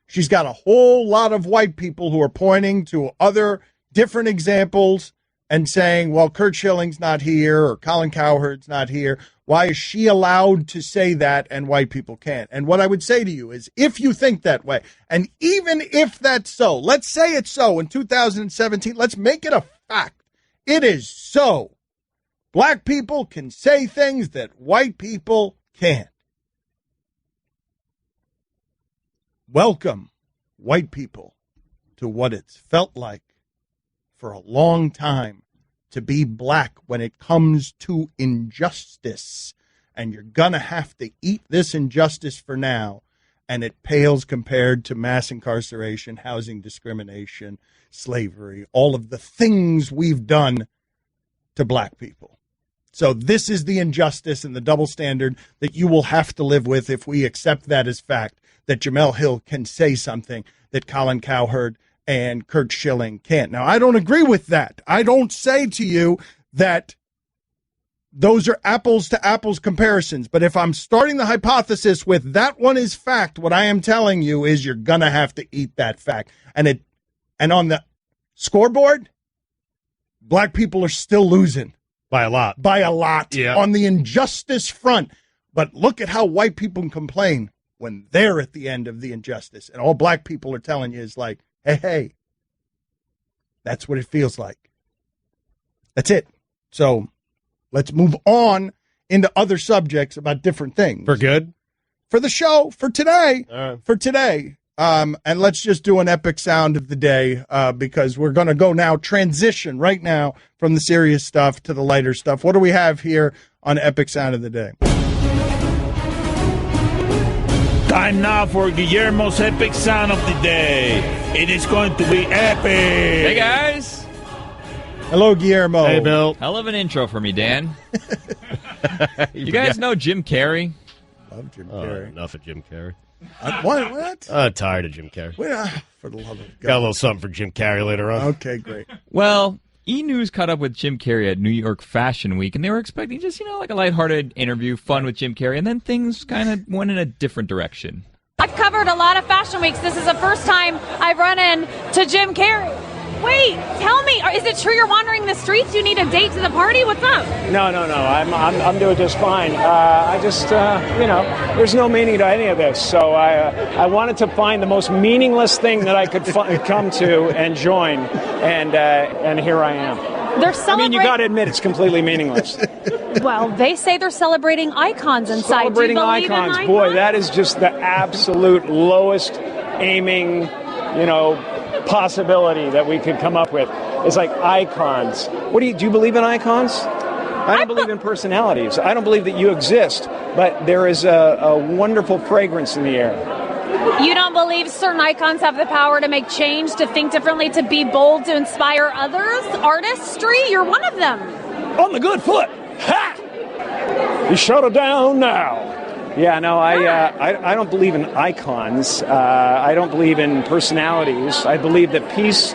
she's got a whole lot of white people who are pointing to other different examples and saying, well, Kurt Schilling's not here or Colin Cowherd's not here. Why is she allowed to say that and white people can't? And what I would say to you is, if you think that way, and even if that's so, let's say it's so in 2017, let's make it a fact. It is so. Black people can say things that white people can't. Welcome, white people, to what it's felt like for a long time to be black when it comes to injustice. And you're going to have to eat this injustice for now. and it pales compared to mass incarceration, housing discrimination, slavery, all of the things we've done to black people. So this is the injustice and the double standard that you will have to live with if we accept that as fact, that Jemele Hill can say something that Colin Cowherd and Curt Schilling can't. Now, I don't agree with that. I don't say to you that those are apples to apples comparisons. But if I'm starting the hypothesis with that one is fact, what I am telling you is you're going to have to eat that fact. And on the scoreboard, black people are still losing. By a lot. By a lot. Yeah. On the injustice front. But look at how white people complain when they're at the end of the injustice. And all black people are telling you is like, hey, that's what it feels like. That's it. So let's move on into other subjects about different things. For good? For the show, for today. For today. And let's just do an epic sound of the day because we're going to go now, transition right now from the serious stuff to the lighter stuff. What do we have here on Epic Sound of the Day? Time now for Guillermo's Epic Sound of the Day. It is going to be epic. Hey, guys. Hello, Guillermo. Hey, Bill. Hell of an intro for me, Dan. You guys know Jim Carrey? Love Jim Carrey. Enough of Jim Carrey. What? I'm tired of Jim Carrey. For the love of God. Got a little something for Jim Carrey later on. Okay, great. Well, E! News caught up with Jim Carrey at New York Fashion Week, and they were expecting just, like a lighthearted interview, fun with Jim Carrey, and then things kind of went in a different direction. I've covered a lot of fashion weeks. This is the first time I've run into Jim Carrey. Wait, tell me, is it true you're wandering the streets? You need a date to the party? What's up? No. I'm doing just fine. I just, there's no meaning to any of this. So I wanted to find the most meaningless thing that I could come to and join, and here I am. They're celebrating. You got to admit it's completely meaningless. Well, they say they're celebrating icons inside. Celebrating Do you believe icons, in boy, that is just the absolute lowest aiming, possibility that we could come up with. It's like icons. Do you believe in icons? I don't believe in personalities. I don't believe that you exist, but there is a wonderful fragrance in the air. You don't believe certain icons have the power to make change, to think differently, to be bold, to inspire others? Artistry? You're one of them. On the good foot. Ha! You shut it down now. Yeah, no, I don't believe in icons. I don't believe in personalities. I believe that peace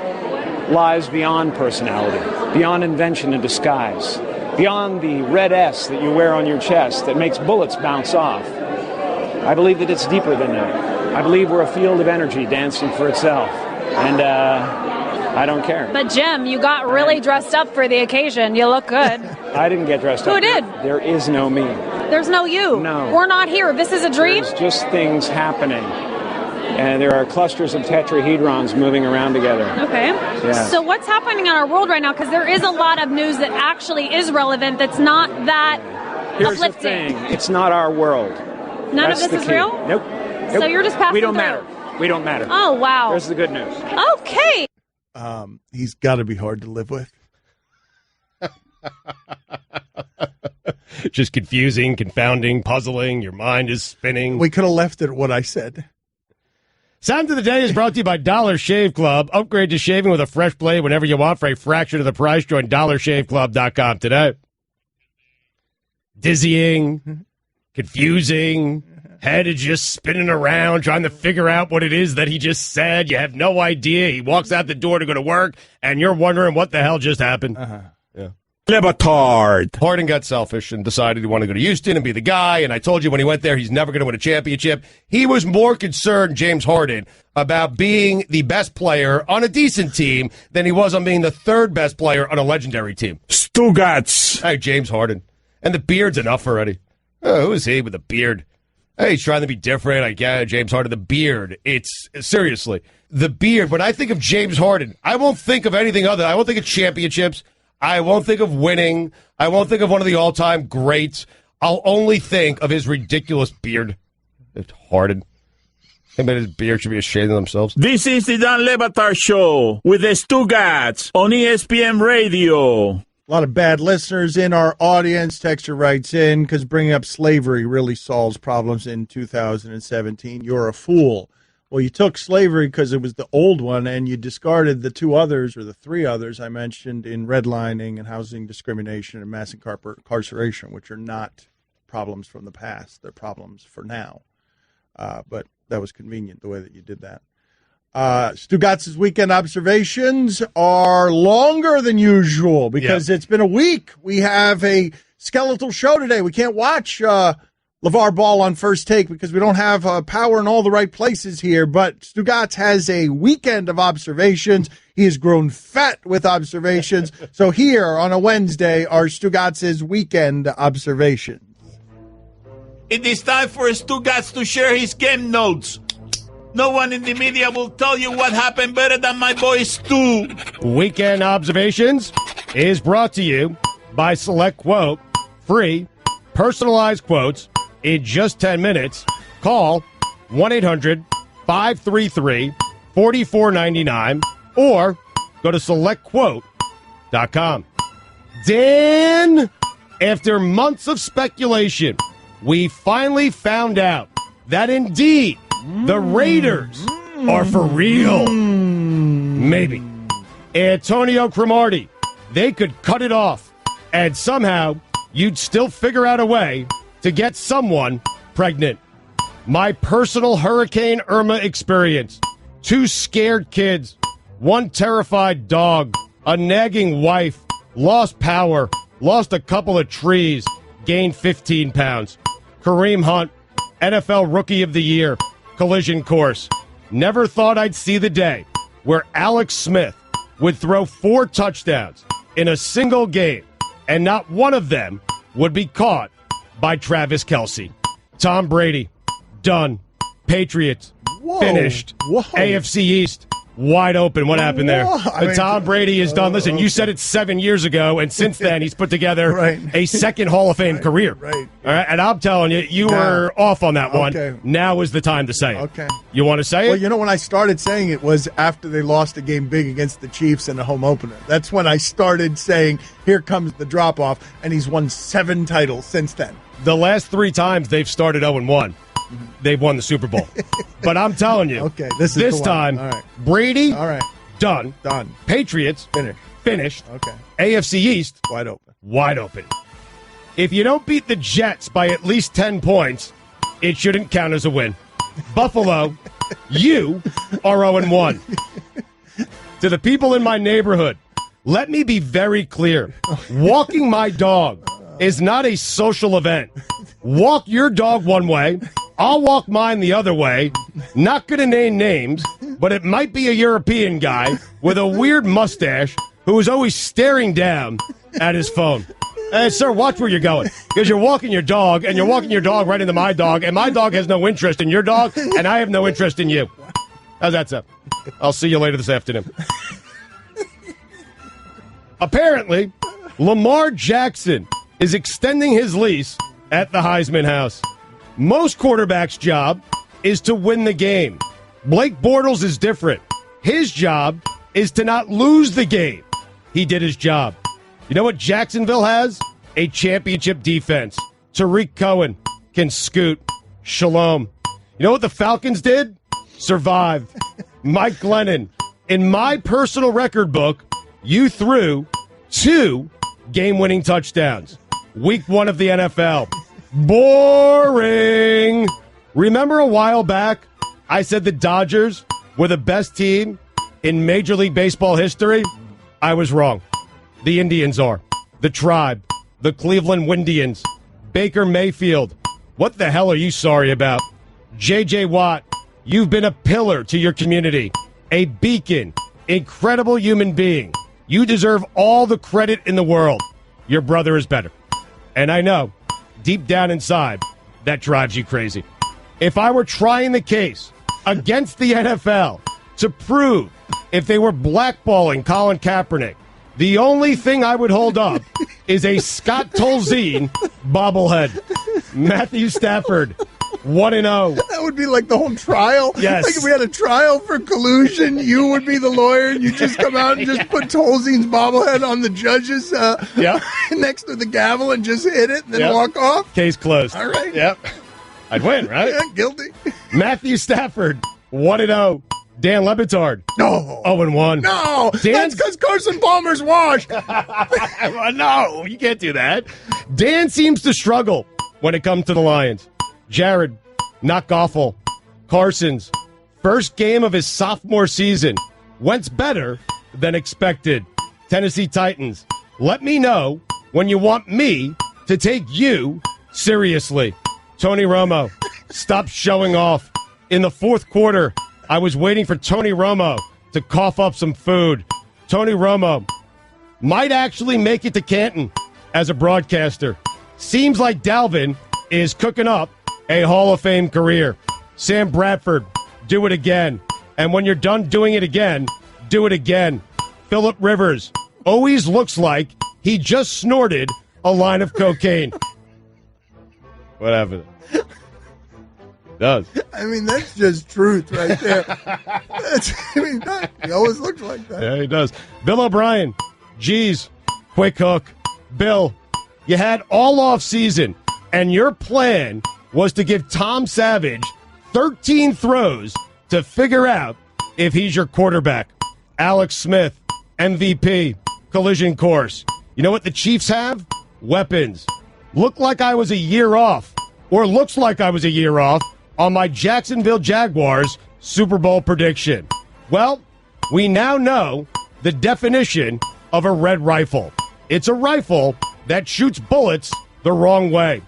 lies beyond personality, beyond invention and disguise, beyond the red S that you wear on your chest that makes bullets bounce off. I believe that it's deeper than that. I believe we're a field of energy dancing for itself, and I don't care. But Jim, you got really dressed up for the occasion. You look good. I didn't get dressed up. Who did? There is no me. There's no you. No. We're not here. This is a dream? There's just things happening. And there are clusters of tetrahedrons moving around together. Okay. Yeah. So what's happening in our world right now? Because there is a lot of news that actually is relevant that's not that Here's uplifting. the thing. It's not our world. None That's of this the is key. real? Nope. So you're just passing We don't through. matter. We don't matter. Oh, wow. There's the good news. Okay. He's got to be hard to live with. Just confusing, confounding, puzzling. Your mind is spinning. We could have left it at what I said. Sound of the Day is brought to you by Dollar Shave Club. Upgrade to shaving with a fresh blade whenever you want for a fraction of the price. Join DollarShaveClub.com today. Dizzying, confusing, head is just spinning around trying to figure out what it is that he just said. You have no idea. He walks out the door to go to work, and you're wondering what the hell just happened. Yeah. Le Batard. Harden got selfish and decided he wanted to go to Houston and be the guy, and I told you when he went there he's never going to win a championship. He was more concerned, James Harden, about being the best player on a decent team than he was on being the third best player on a legendary team. Stugotz. Hey, James Harden. And the beard's enough already. Oh, who is he with a beard? Hey, he's trying to be different. I get James Harden. The beard. It's seriously the beard. When I think of James Harden, I won't think of anything other. I won't think of championships. I won't think of winning. I won't think of one of the all-time greats. I'll only think of his ridiculous beard. It's Harden. Him and his beard should be ashamed of themselves. This is the Dan Le Batard Show with the Stugotz on ESPN Radio. A lot of bad listeners in our audience. Texture writes in, because bringing up slavery really solves problems in 2017. You're a fool. Well, you took slavery because it was the old one, and you discarded the two others, or the three others I mentioned in redlining and housing discrimination and mass incarceration, which are not problems from the past. They're problems for now. But that was convenient, the way that you did that. Stugotz's weekend observations are longer than usual because it's been a week. We have a skeletal show today. We can't watch LeVar Ball on First Take because we don't have power in all the right places here. But Stugotz has a weekend of observations. He has grown fat with observations. So here on a Wednesday are Stugotz's weekend observations. It is time for Stugotz to share his game notes. No one in the media will tell you what happened better than my boy Stu. Weekend Observations is brought to you by Select Quote. Free, personalized quotes in just 10 minutes. Call 1-800-533-4499 or go to selectquote.com. Dan, after months of speculation, we finally found out that indeed the Raiders are for real. Maybe. Antonio Cromartie, they could cut it off, and somehow you'd still figure out a way to get someone pregnant. My personal Hurricane Irma experience. 2 scared kids, 1 terrified dog, a nagging wife, lost power, lost a couple of trees, gained 15 pounds. Kareem Hunt, NFL Rookie of the Year, collision course. Never thought I'd see the day where Alex Smith would throw 4 touchdowns in a single game, and not one of them would be caught by Travis Kelce. Tom Brady, done. Patriots, finished. AFC East, wide open. What happened there? Tom Brady is done. Listen, you said it 7 years ago, and since then he's put together a second Hall of Fame career. All right, and I'm telling you, you were off on that one. Now is the time to say it. Okay. You want to say it? Well, you know, when I started saying it was after they lost a game big against the Chiefs in the home opener. That's when I started saying, here comes the drop-off, and he's won 7 titles since then. The last 3 times they've started 0-1. They've won the Super Bowl. But I'm telling you, this time, Brady, done. Patriots, finished. AFC East, wide open. If you don't beat the Jets by at least 10 points, it shouldn't count as a win. Buffalo, you are 0-1. To the people in my neighborhood, let me be very clear. Walking my dog is not a social event. Walk your dog one way, I'll walk mine the other way. Not going to name names, but it might be a European guy with a weird mustache who is always staring down at his phone. Hey, sir, watch where you're going, because you're walking your dog, and you're walking your dog right into my dog, and my dog has no interest in your dog, and I have no interest in you. How's that sound? I'll see you later this afternoon. Apparently, Lamar Jackson is extending his lease at the Heisman House. Most quarterbacks' job is to win the game. Blake Bortles is different. His job is to not lose the game. He did his job. You know what Jacksonville has? A championship defense. Tariq Cohen can scoot. Shalom. You know what the Falcons did? Survived. Mike Glennon. In my personal record book, you threw 2 game-winning touchdowns. Week 1 of the NFL. Boring. Remember a while back, I said the Dodgers were the best team in Major League Baseball history? I was wrong. The Indians are. The Tribe. The Cleveland Windians. Baker Mayfield. What the hell are you sorry about? J.J. Watt, you've been a pillar to your community. A beacon. Incredible human being. You deserve all the credit in the world. Your brother is better. And I know, deep down inside, that drives you crazy. If I were trying the case against the NFL to prove if they were blackballing Colin Kaepernick, the only thing I would hold up is a Scott Tolzien bobblehead. Matthew Stafford, 1-0. That would be like the whole trial. Yes. Like if we had a trial for collusion, you would be the lawyer, and you just come out and just put Tolzien's bobblehead on the judge's next to the gavel and just hit it and then walk off. Case closed. All right. Yep. I'd win, right? Yeah, guilty. Matthew Stafford, 1-0. Dan Le Batard, no. 0-1. No, that's because Carson Palmer's washed. No, you can't do that. Dan seems to struggle when it comes to the Lions. Jared, not Goffel. Carson's first game of his sophomore season went better than expected. Tennessee Titans, let me know when you want me to take you seriously. Tony Romo, stop showing off. In the fourth quarter, I was waiting for Tony Romo to cough up some food. Tony Romo might actually make it to Canton as a broadcaster. Seems like Dalvin is cooking up a Hall of Fame career. Sam Bradford, do it again. And when you're done doing it again, do it again. Phillip Rivers always looks like he just snorted a line of cocaine. Whatever. Does. I mean, that's just truth right there. He always looks like that. Yeah, he does. Bill O'Brien, geez, quick hook. Bill, you had all off season, and your plan was to give Tom Savage 13 throws to figure out if he's your quarterback. Alex Smith, MVP, collision course. You know what the Chiefs have? Weapons. Look like I was a year off, or looks like I was a year off, on my Jacksonville Jaguars Super Bowl prediction. Well, we now know the definition of a red rifle. It's a rifle that shoots bullets the wrong way.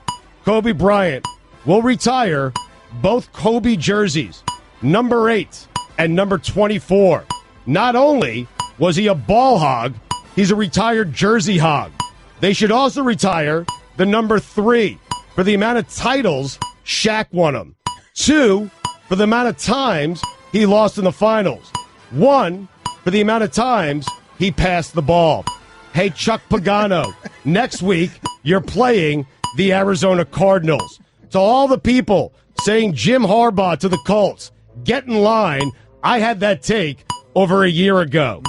Kobe Bryant will retire both Kobe jerseys, number 8 and number 24. Not only was he a ball hog, he's a retired jersey hog. They should also retire the number 3 for the amount of titles Shaq won him. 2, for the amount of times he lost in the finals. 1, for the amount of times he passed the ball. Hey, Chuck Pagano, next week you're playing the Arizona Cardinals. To all the people saying Jim Harbaugh to the Colts, get in line. I had that take over a year ago.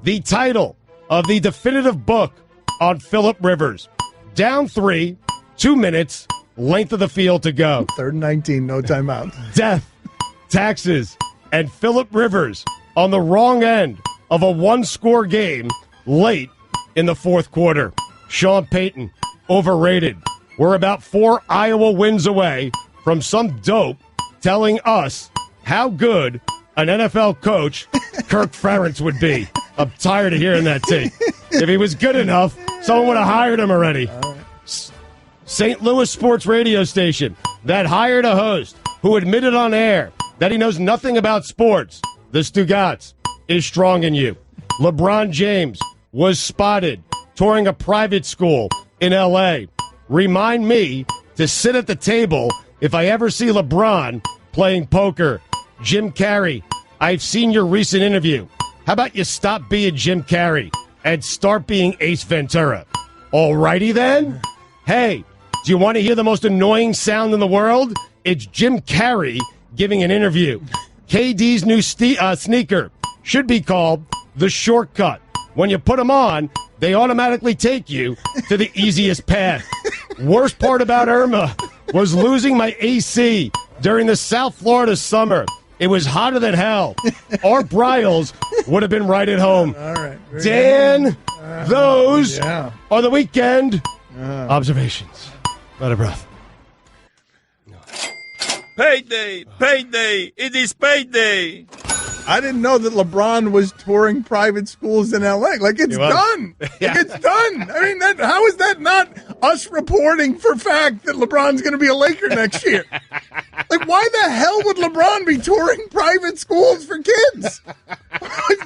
The title of the definitive book on Phillip Rivers. Down 3, 2 minutes, length of the field to go. 3rd and 19, no timeout. Death, taxes, and Phillip Rivers on the wrong end of a one-score game late in the fourth quarter. Sean Payton, overrated. We're about 4 Iowa wins away from some dope telling us how good an NFL coach Kirk Ferentz would be. I'm tired of hearing that take. If he was good enough, someone would have hired him already. St. Louis sports radio station that hired a host who admitted on air that he knows nothing about sports. The Stugotz is strong in you. LeBron James was spotted touring a private school in L.A. Remind me to sit at the table if I ever see LeBron playing poker. Jim Carrey, I've seen your recent interview. How about you stop being Jim Carrey and start being Ace Ventura? Alrighty then. Hey, do you want to hear the most annoying sound in the world? It's Jim Carrey giving an interview. KD's new sneaker should be called the Shortcut. When you put them on, they automatically take you to the easiest path. Worst part about Irma was losing my AC during the South Florida summer. It was hotter than hell. Our Bryles would have been right at home. All right. Dan, those are the weekend observations. Let it breath. Payday, payday, it is payday. I didn't know that LeBron was touring private schools in L.A. Like, it's done. Yeah. Like, it's done. I mean, how is that not us reporting for fact that LeBron's going to be a Laker next year? Like, why the hell would LeBron be touring private schools for kids?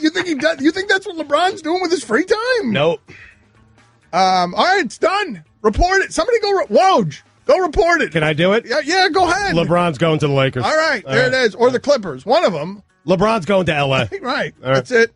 You think he does? You think that's what LeBron's doing with his free time? Nope. All right, it's done. Report it. Somebody go. Woj, go report it. Can I do it? Yeah, go ahead. LeBron's going to the Lakers. All right, there it is. Or the Clippers. One of them. LeBron's going to L.A. Right. That's it.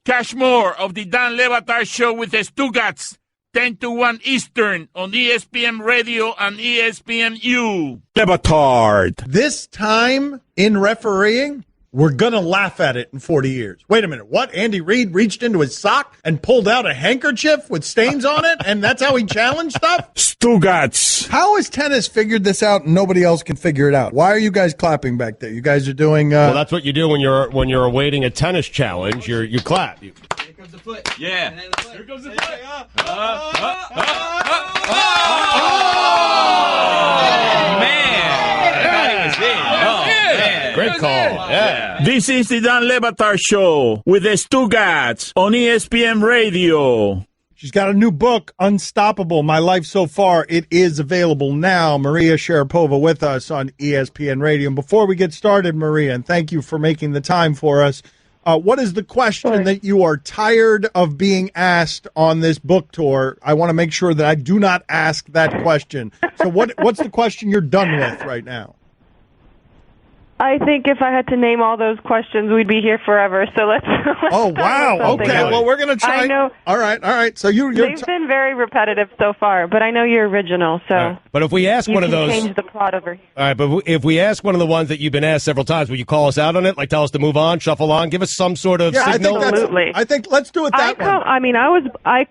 Cash more of the Dan Le Batard Show with the Stugotz. 10 to 1 Eastern on ESPN Radio and ESPNU. Le Batard. This time in refereeing, we're going to laugh at it in 40 years. Wait a minute. What? Andy Reid reached into his sock and pulled out a handkerchief with stains on it, and that's how he challenged stuff? Stugotz. How has tennis figured this out and nobody else can figure it out? Why are you guys clapping back there? You guys are doing... Well, that's what you do when you're awaiting a tennis challenge. You clap. Here comes the foot. Yeah. Here comes the foot. Great call. Yeah. This is the Dan Le Batard Show with the Stugotz on ESPN Radio. She's got a new book, Unstoppable, My Life So Far. It is available now. Maria Sharapova with us on ESPN Radio. And before we get started, Maria, and thank you for making the time for us, what is the question that you are tired of being asked on this book tour? I want to make sure that I do not ask that question. So what's the question you're done with right now? I think if I had to name all those questions, we'd be here forever. So let's oh, wow. Okay. Else. Well, we're going to try. I know. All right. So they've been very repetitive so far, but I know you're original. So, right. But if we ask one of those, change the plot over here. All right. But if we ask one of the ones that you've been asked several times, will you call us out on it? Like tell us to move on, shuffle on, give us some sort of signal. Absolutely. I think let's do it that way. I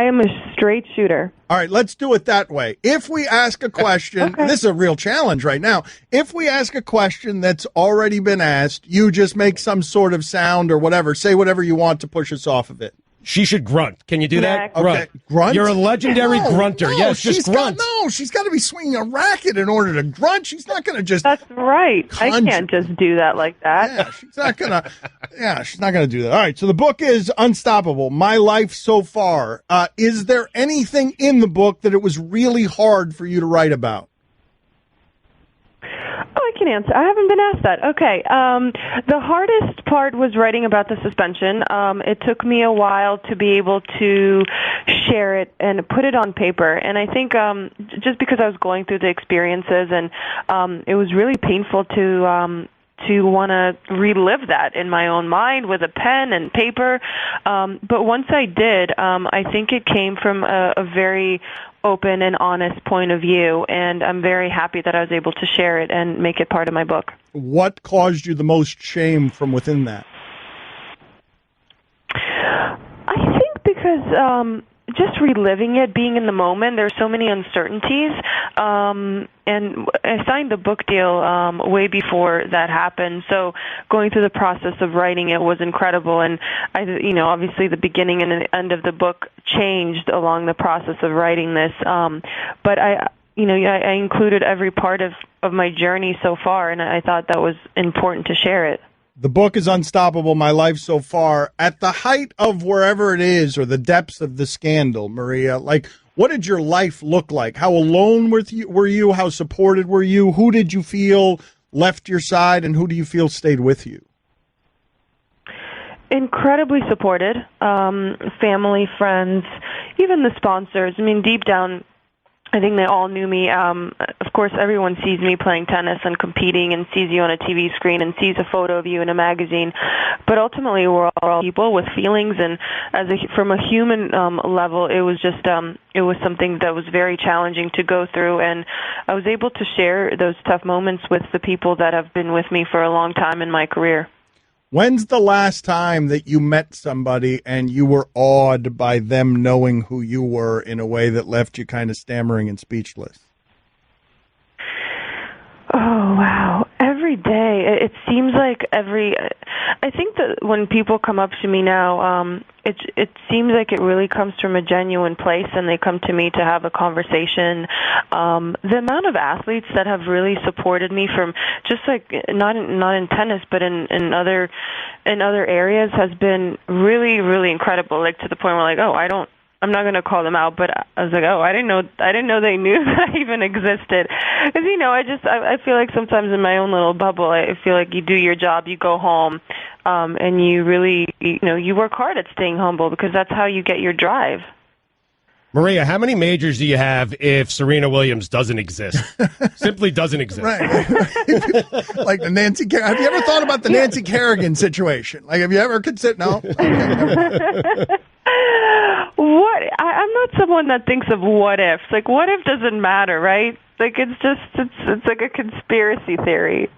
am a straight shooter. All right, let's do it that way. If we ask a question, this is a real challenge right now. If we ask a question that's already been asked, you just make some sort of sound or whatever. Say whatever you want to push us off of it. She should grunt. Can you do that? Okay. Grunt. Grunt? You're a legendary grunter. No, yes, just grunt. She's got to be swinging a racket in order to grunt. She's not going to just... That's right. I can't just do that like that. Yeah, she's not going to... Yeah, she's not going to do that. All right, so the book is Unstoppable, My Life So Far. Is there anything in the book that it was really hard for you to write about? Oh, I can answer. I haven't been asked that. Okay. The hardest part was writing about the suspension. It took me a while to be able to share it and put it on paper. And I think just because I was going through the experiences and it was really painful to want to relive that in my own mind with a pen and paper. But once I did, I think it came from a very open and honest point of view, and I'm very happy that I was able to share it and make it part of my book. What caused you the most shame from within that? I think because just reliving it, being in the moment, there's so many uncertainties. And I signed the book deal way before that happened. So going through the process of writing it was incredible. And obviously the beginning and the end of the book changed along the process of writing this. But I included every part of my journey so far, and I thought that was important to share it. The book is Unstoppable, My Life So Far. At the height of wherever it is or the depths of the scandal, Maria, what did your life look like? How alone were you? How supported were you? Who did you feel left your side, and who do you feel stayed with you? Incredibly supported. Family, friends, even the sponsors. I mean, deep down, I think they all knew me. Of course, everyone sees me playing tennis and competing and sees you on a TV screen and sees a photo of you in a magazine. But ultimately, we're all people with feelings, and from a human level, it was just it was something that was very challenging to go through. And I was able to share those tough moments with the people that have been with me for a long time in my career. When's the last time that you met somebody and you were awed by them knowing who you were in a way that left you kind of stammering and speechless? Oh, wow. Every day. It seems like I think that when people come up to me now, it seems like it really comes from a genuine place, and they come to me to have a conversation. The amount of athletes that have really supported me from just like not in tennis, but in other areas has been really, really incredible. Like to the point where I'm not going to call them out, but I was like, oh, I didn't know they knew that I even existed. Because, I feel like sometimes in my own little bubble, I feel like you do your job, you go home, and you really, you work hard at staying humble because that's how you get your drive. Maria, how many majors do you have if Serena Williams doesn't exist? Simply doesn't exist. Right. Like the Nancy. Have you ever thought about the Nancy Kerrigan situation? Like, have you ever considered? No. Okay. What? I'm not someone that thinks of what ifs. Like, what if doesn't matter, right? Like, it's like a conspiracy theory.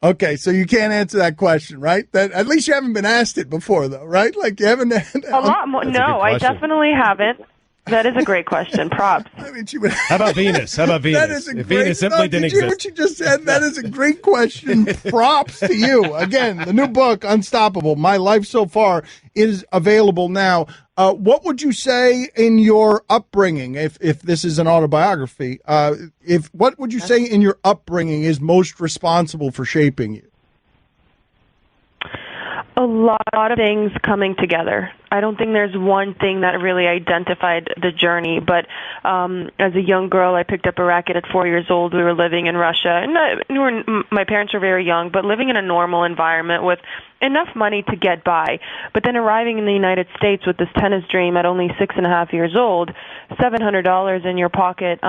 Okay, so you can't answer that question, right? That at least you haven't been asked it before, though, right? Like you haven't. A lot more. No, I definitely haven't. That is a great question. Props. I mean, How about Venus? How about Venus? That is a if great, Venus simply didn't exist. What you just said? That is a great question. Props to you. Again, the new book, Unstoppable, My Life So Far, is available now. What would you say in your upbringing, if this is an autobiography, what would you say in your upbringing is most responsible for shaping you? A lot of things coming together. I don't think there's one thing that really identified the journey, but as a young girl, I picked up a racket at 4 years old. We were living in Russia, and my parents were very young, but living in a normal environment with enough money to get by. But then arriving in the United States with this tennis dream at only 6.5 years old, $700 in your pocket,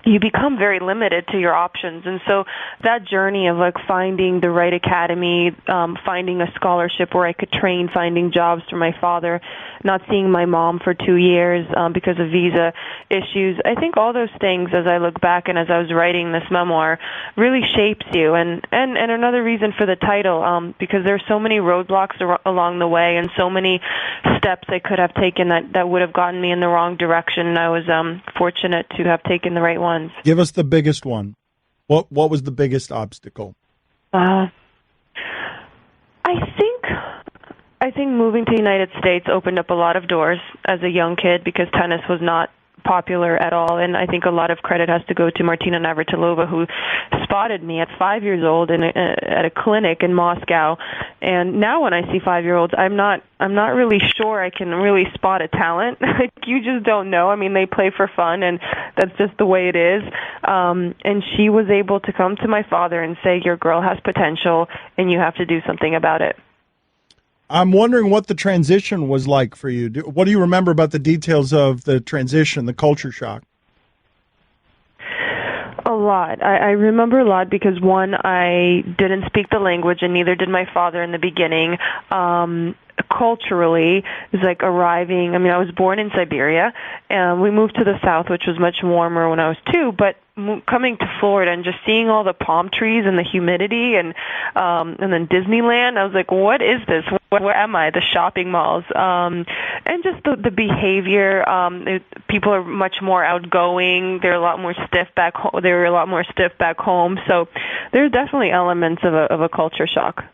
you become very limited to your options. And so that journey of like finding the right academy, finding a scholarship where I could train, finding jobs for my father, not seeing my mom for 2 years because of visa issues. I think all those things, as I look back and as I was writing this memoir, really shapes you. And another reason for the title, because there's so many roadblocks along the way and so many steps I could have taken that would have gotten me in the wrong direction. And I was fortunate to have taken the right one. Give us the biggest one. What was the biggest obstacle? I think moving to the United States opened up a lot of doors as a young kid because tennis was not popular at all, and I think a lot of credit has to go to Martina Navratilova, who spotted me at 5 years old at a clinic in Moscow. And now when I see 5-year-olds, I'm not really sure I can really spot a talent. Like, you just don't know. I mean, they play for fun, and that's just the way it is. And she was able to come to my father and say, "Your girl has potential, and you have to do something about it." I'm wondering what the transition was like for you. What do you remember about the details of the transition, the culture shock? A lot. I remember a lot because, one, I didn't speak the language, and neither did my father in the beginning. Culturally, it's like arriving. I mean, I was born in Siberia, and we moved to the south, which was much warmer when I was 2. But coming to Florida and just seeing all the palm trees and the humidity, and then Disneyland, I was like, "What is this? Where am I?" The shopping malls, and just the behavior. People are much more outgoing. They're a lot more stiff back home. They were a lot more stiff back home. So there's definitely elements of a culture shock.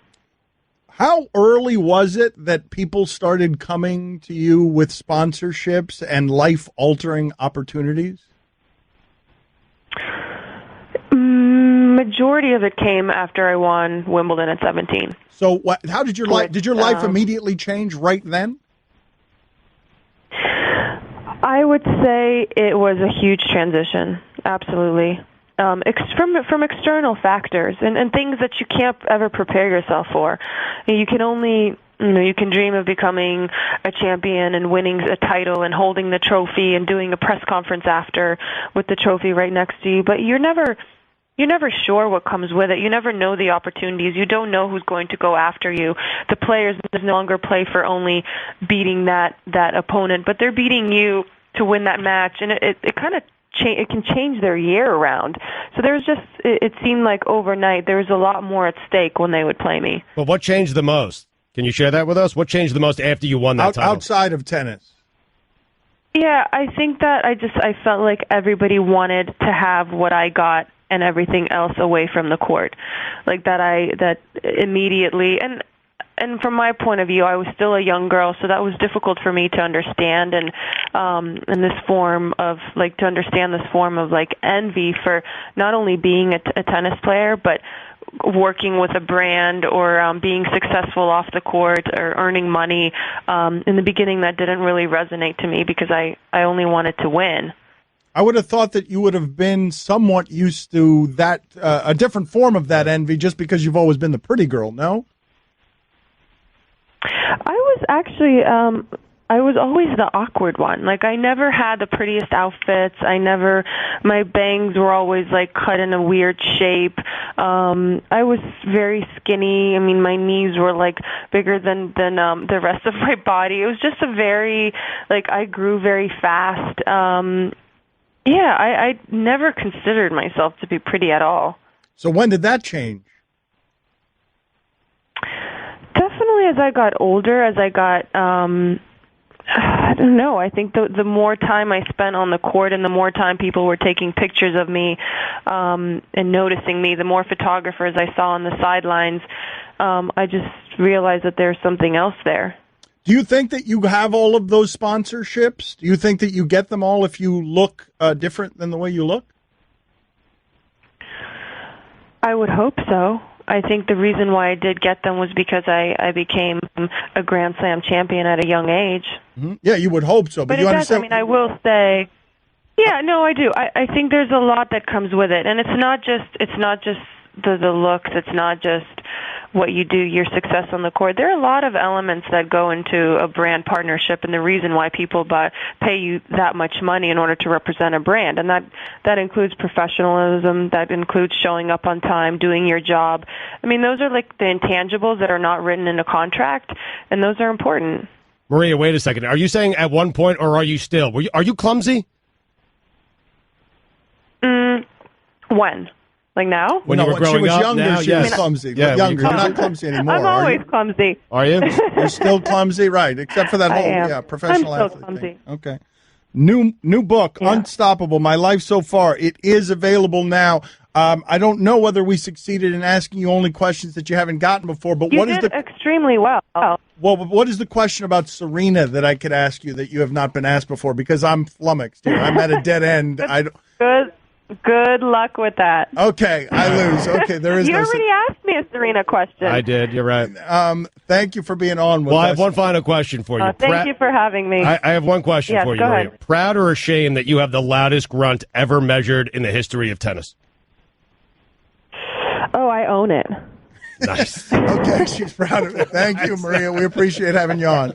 How early was it that people started coming to you with sponsorships and life-altering opportunities? Majority of it came after I won Wimbledon at 17. So, how did your life? Did your life immediately change right then? I would say it was a huge transition. Absolutely. From external factors and things that you can't ever prepare yourself for. You can only, you can dream of becoming a champion and winning a title and holding the trophy and doing a press conference after with the trophy right next to you, but you're never sure what comes with it. You never know the opportunities. You don't know who's going to go after you. The players no longer play for only beating that opponent, but they're beating you to win that match, and it kind of it can change their year around. So there was it seemed like overnight there was a lot more at stake when they would play me. But what changed the most? Can you share that with us? What changed the most after you won that title? Outside of tennis. Yeah, I think that I felt like everybody wanted to have what I got and everything else away from the court. Like that immediately, and from my point of view, I was still a young girl, so that was difficult for me to understand, and this form of envy for not only being a tennis player, but working with a brand or being successful off the court or earning money. In the beginning, that didn't really resonate to me because I only wanted to win. I would have thought that you would have been somewhat used to that, a different form of that envy, just because you've always been the pretty girl, no? I was actually I was always the awkward one. Like, I never had the prettiest outfits. My bangs were always like cut in a weird shape. I was very skinny. I mean, my knees were like bigger than the rest of my body. It was just I grew very fast. I never considered myself to be pretty at all. So when did that change? Definitely as I got older, I don't know. I think the more time I spent on the court and the more time people were taking pictures of me and noticing me, the more photographers I saw on the sidelines, I just realized that there's something else there. Do you think that you have all of those sponsorships? Do you think that you get them all if you look different than the way you look? I would hope so. I think the reason why I did get them was because I became a Grand Slam champion at a young age. Mm-hmm. Yeah, you would hope so. But you understand? I will say, yeah, no, I do. I think there's a lot that comes with it, and it's not just the looks. It's not just what you do, your success on the court. There are a lot of elements that go into a brand partnership, and the reason why people pay you that much money in order to represent a brand, and that includes professionalism, that includes showing up on time, doing your job. I mean, those are like the intangibles that are not written in a contract, and those are important. Maria, wait a second. Are you saying at one point, or are you still? Are you clumsy? When? Like now? When you were growing she was up? younger, now, she yes. was clumsy. Yeah, Younger, you're not clumsy anymore. I'm always clumsy. Are you? You're still clumsy, right? Except for that whole professional I'm still athlete clumsy. thing. Okay. New book, Unstoppable, My Life So Far. It is available now. I don't know whether we succeeded in asking you only questions that you haven't gotten before, but You did extremely well. Well, what is the question about Serena that I could ask you that you have not been asked before? Because I'm flummoxed here. I'm at a dead end. Good luck with that. Okay, I lose. Okay, there is You already asked me a Serena question. I did. You're right. Thank you for being on with us. Well, I have one final question for you. Thank you for having me. I have one question Yes, for you, go Maria. ahead. Proud or ashamed that you have the loudest grunt ever measured in the history of tennis? Oh, I own it. Nice. Okay, she's proud of it. Thank you, Maria. We appreciate having you on.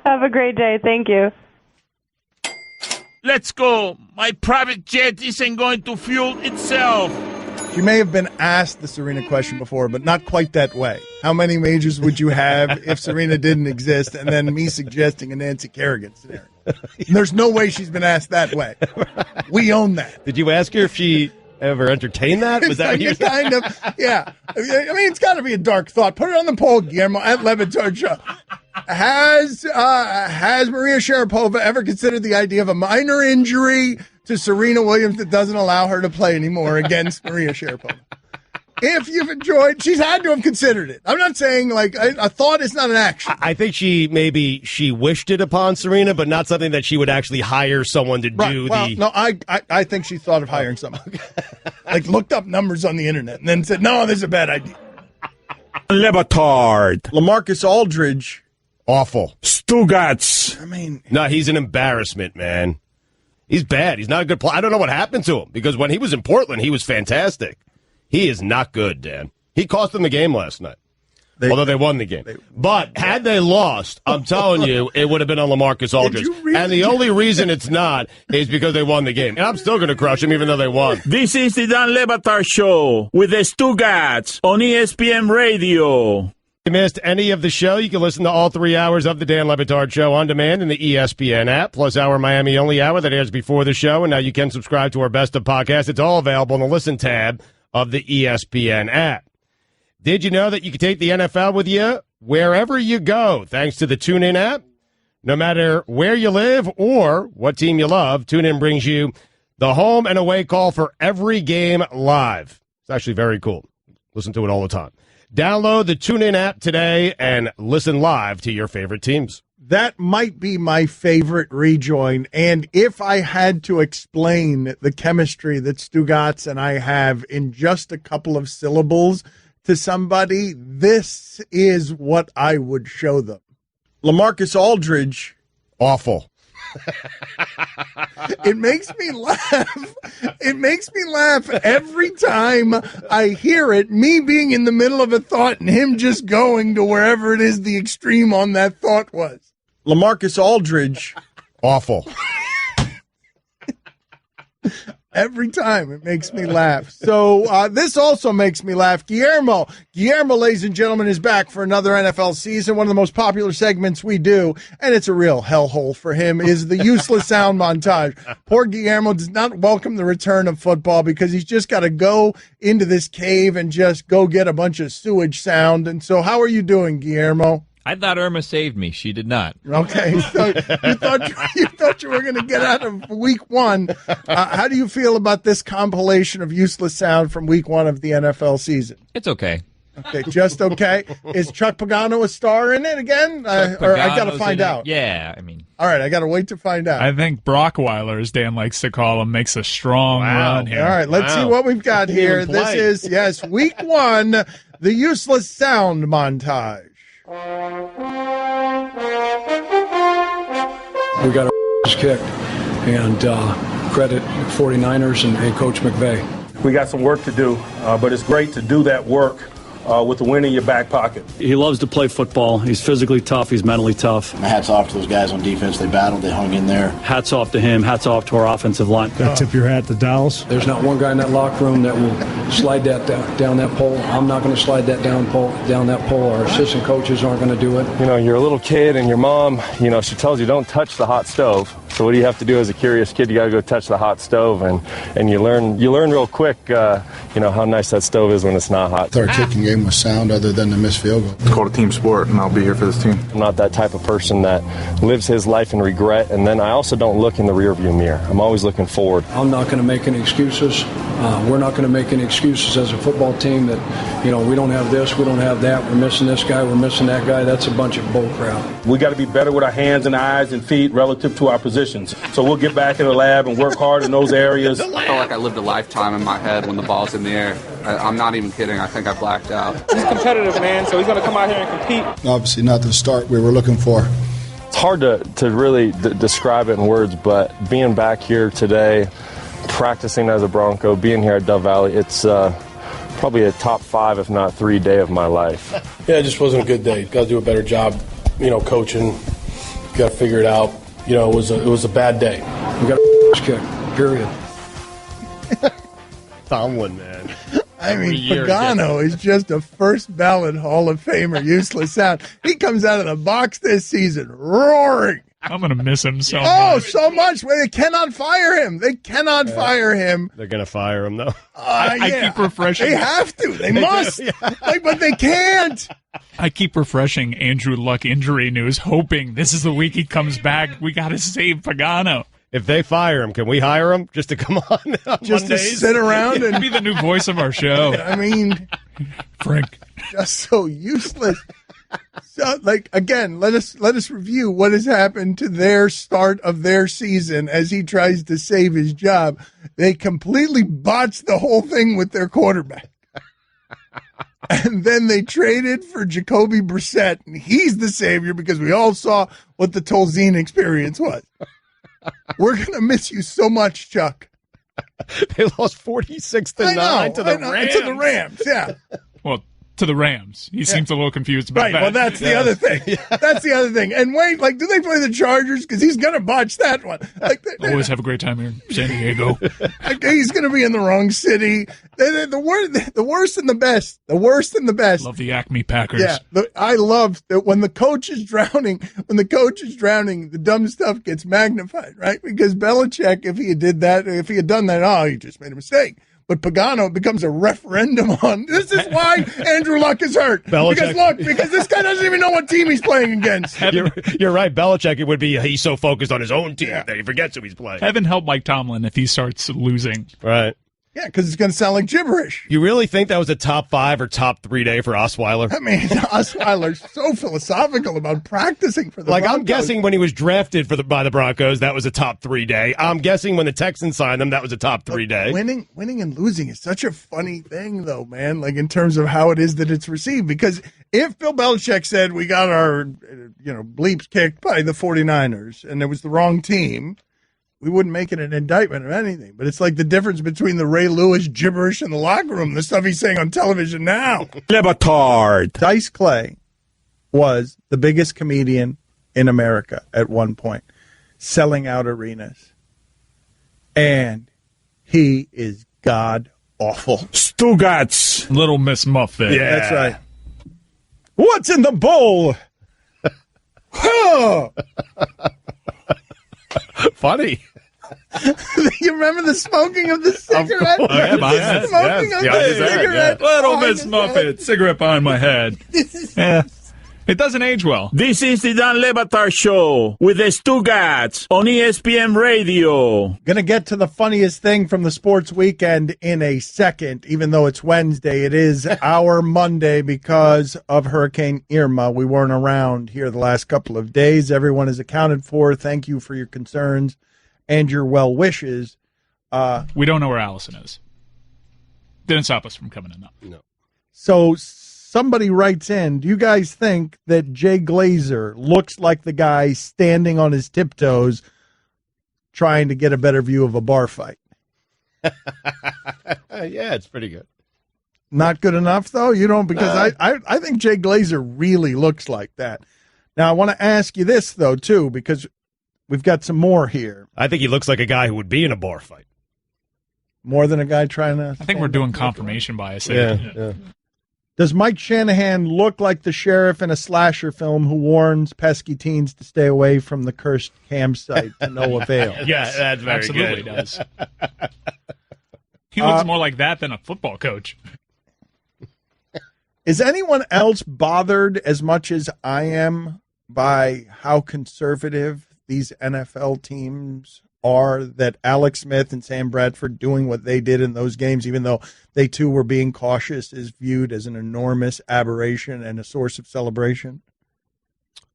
Have a great day. Thank you. Let's go. My private jet isn't going to fuel itself. You may have been asked the Serena question before, but not quite that way. How many majors would you have if Serena didn't exist? And then me suggesting a Nancy Kerrigan scenario. There's no way she's been asked that way. We own that. Did you ask her if she ever entertained that? Was that what you kind of? Yeah. I mean, it's got to be a dark thought. Put it on the poll, Guillermo, at Le Batard Show. Has Maria Sharapova ever considered the idea of a minor injury to Serena Williams that doesn't allow her to play anymore against Maria Sharapova? If you've enjoyed, she's had to have considered it. I'm not saying like a thought is not an action. I think she wished it upon Serena, but not something that she would actually hire someone to do. No, I think she thought of hiring someone. Like looked up numbers on the internet and then said, no, this is a bad idea. Le Batard. LaMarcus Aldridge. Awful. Stugotz. I mean, no, he's an embarrassment, man. He's bad. He's not a good player. I don't know what happened to him because when he was in Portland, he was fantastic. He is not good, Dan. He cost them the game last night. Although they won the game. But had they lost, I'm telling you, it would have been on LaMarcus Aldridge. And the only reason it's not is because they won the game. And I'm still going to crush him even though they won. This is the Dan Le Batard Show with the Stugotz on ESPN Radio. If you missed any of the show, you can listen to all 3 hours of the Dan Le Batard Show on demand in the ESPN app, plus our Miami only hour that airs before the show. And now you can subscribe to our Best of podcast. It's all available in the Listen tab of the ESPN app. Did you know that you can take the NFL with you wherever you go thanks to the TuneIn app? No matter where you live or what team you love, TuneIn brings you the home and away call for every game live. It's actually very cool. Listen to it all the time. Download the TuneIn app today and listen live to your favorite teams. That might be my favorite rejoin. And if I had to explain the chemistry that Stugotz and I have in just a couple of syllables to somebody, this is what I would show them. LaMarcus Aldridge. Awful. It makes me laugh. It makes me laugh every time I hear it, me being in the middle of a thought and him just going to wherever it is the extreme on that thought was. LaMarcus Aldridge. Awful. Every time it makes me laugh. So this also makes me laugh. Guillermo, ladies and gentlemen, is back for another NFL season. One of the most popular segments we do, and it's a real hellhole for him, is the useless sound montage. Poor Guillermo does not welcome the return of football because he's just got to go into this cave and just go get a bunch of sewage sound. And so how are you doing, Guillermo? I thought Irma saved me. She did not. Okay, so you thought you were going to get out of week one. How do you feel about this compilation of useless sound from week one of the NFL season? It's okay. Okay, just okay. Is Chuck Pagano a star in it again? Or I got to find out. Yeah, I mean. All right, I got to wait to find out. I think Brockweiler, as Dan likes to call him, makes a strong run here. All right, let's see what we've got here. This is, week one, the useless sound montage. We got our kicked, and credit 49ers and Coach McVay. We got some work to do, but it's great to do that work with the win in your back pocket. He loves to play football. He's physically tough. He's mentally tough. My hats off to those guys on defense. They battled. They hung in there. Hats off to him. Hats off to our offensive line. Got to tip your hat to Dallas. There's not one guy in that locker room that will slide that down that pole. I'm not going to slide that down that pole. Our assistant coaches aren't going to do it. You know, you're a little kid and your mom, you know, she tells you don't touch the hot stove. So what do you have to do as a curious kid? You got to go touch the hot stove, and you learn real quick, you know, how nice that stove is when it's not hot. Our kicking game was sound other than the missed field goal. It's called a team sport, and I'll be here for this team. I'm not that type of person that lives his life in regret, and then I also don't look in the rearview mirror. I'm always looking forward. I'm not going to make any excuses. We're not going to make any excuses as a football team that, you know, we don't have this, we don't have that, we're missing this guy, we're missing that guy. That's a bunch of bull crap. We got to be better with our hands and eyes and feet relative to our positions. So we'll get back in the lab and work hard in those areas. I felt like I lived a lifetime in my head when the ball's in the air. I'm not even kidding. I think I blacked out. He's competitive, man, so he's going to come out here and compete. Obviously not the start we were looking for. It's hard to really describe it in words, but being back here today, practicing as a Bronco, being here at Dove Valley, it's probably a top 5, if not 3 day of my life. Yeah, it just wasn't a good day. Got to do a better job, you know, coaching. Got to figure it out. You know, it was a bad day. We got a kick, period. Tomlin, man. I mean, Pagano is just a first ballot Hall of Famer, useless sound. He comes out of the box this season roaring. I'm going to miss him so much. Oh, so much. They cannot fire him. They cannot fire him. They're going to fire him, though. I keep refreshing. They have to. They must. But they can't. I keep refreshing Andrew Luck injury news, hoping this is the week he comes back. We got to save Pagano. If they fire him, can we hire him just to come on just Mondays? To sit around and be the new voice of our show? I mean, Frank, just so useless. So, like, again, let us review what has happened to their start of their season as he tries to save his job. They completely botched the whole thing with their quarterback. And then they traded for Jacoby Brissett, and he's the savior because we all saw what the Tolzien experience was. We're going to miss you so much, Chuck. They lost 46-9 to the Rams. To the Rams, yeah. Well, to the Rams. He seems a little confused about that. Well, that's the other thing. That's the other thing. And wait, like, do they play the Chargers? Because he's going to botch that one. Like, always have a great time here in San Diego. He's going to be in the wrong city. The worst and the best. The worst and the best. Love the Acme Packers. Yeah, I love that when the coach is drowning. When the coach is drowning, the dumb stuff gets magnified, right? Because Belichick, if he had done that, he just made a mistake. But Pagano becomes a referendum on. This is why Andrew Luck is hurt. Belichick. Because this guy doesn't even know what team he's playing against. You're right. Belichick, it would be he's so focused on his own team that he forgets who he's playing. Heaven help Mike Tomlin if he starts losing. Right. Yeah, because it's going to sound like gibberish. You really think that was a top 5 or top 3 day for Osweiler? I mean, Osweiler's so philosophical about practicing for the Broncos. I'm guessing when he was drafted by the Broncos, that was a top 3 day. I'm guessing when the Texans signed him, that was a top 3 day. Winning and losing is such a funny thing, though, man, like in terms of how it is that it's received. Because if Bill Belichick said we got our bleeps kicked by the 49ers and it was the wrong team, we wouldn't make it an indictment of anything. But it's like the difference between the Ray Lewis gibberish in the locker room, the stuff he's saying on television now. Le Batard. Dice Clay was the biggest comedian in America at one point, selling out arenas. And he is god awful. Stugotz. Little Miss Muffet. Yeah, that's right. What's in the bowl? Funny. You remember the smoking of the cigarette? Oh, yeah, my head. Smoking of the cigarette. Little Miss Muffet, cigarette behind my head. Yeah. It doesn't age well. This is the Dan Le Batard Show with the Stugotz on ESPN Radio. Gonna get to the funniest thing from the sports weekend in a second, even though it's Wednesday. It is our Monday because of Hurricane Irma. We weren't around here the last couple of days. Everyone is accounted for. Thank you for your concerns and your well wishes. We don't know where Allison is. Didn't stop us from coming in, though. No. So somebody writes in, do you guys think that Jay Glazer looks like the guy standing on his tiptoes trying to get a better view of a bar fight? Yeah, it's pretty good. Not good enough, though? You don't, because I think Jay Glazer really looks like that. Now, I want to ask you this, though, too, because we've got some more here. I think he looks like a guy who would be in a bar fight. More than a guy trying to... I think we're doing confirmation bias. Yeah. Does Mike Shanahan look like the sheriff in a slasher film who warns pesky teens to stay away from the cursed campsite to no avail? Yes, that's very absolutely good. Does. He looks more like that than a football coach. Is anyone else bothered as much as I am by how conservative these NFL teams are, that Alex Smith and Sam Bradford doing what they did in those games, even though they too were being cautious, is viewed as an enormous aberration and a source of celebration?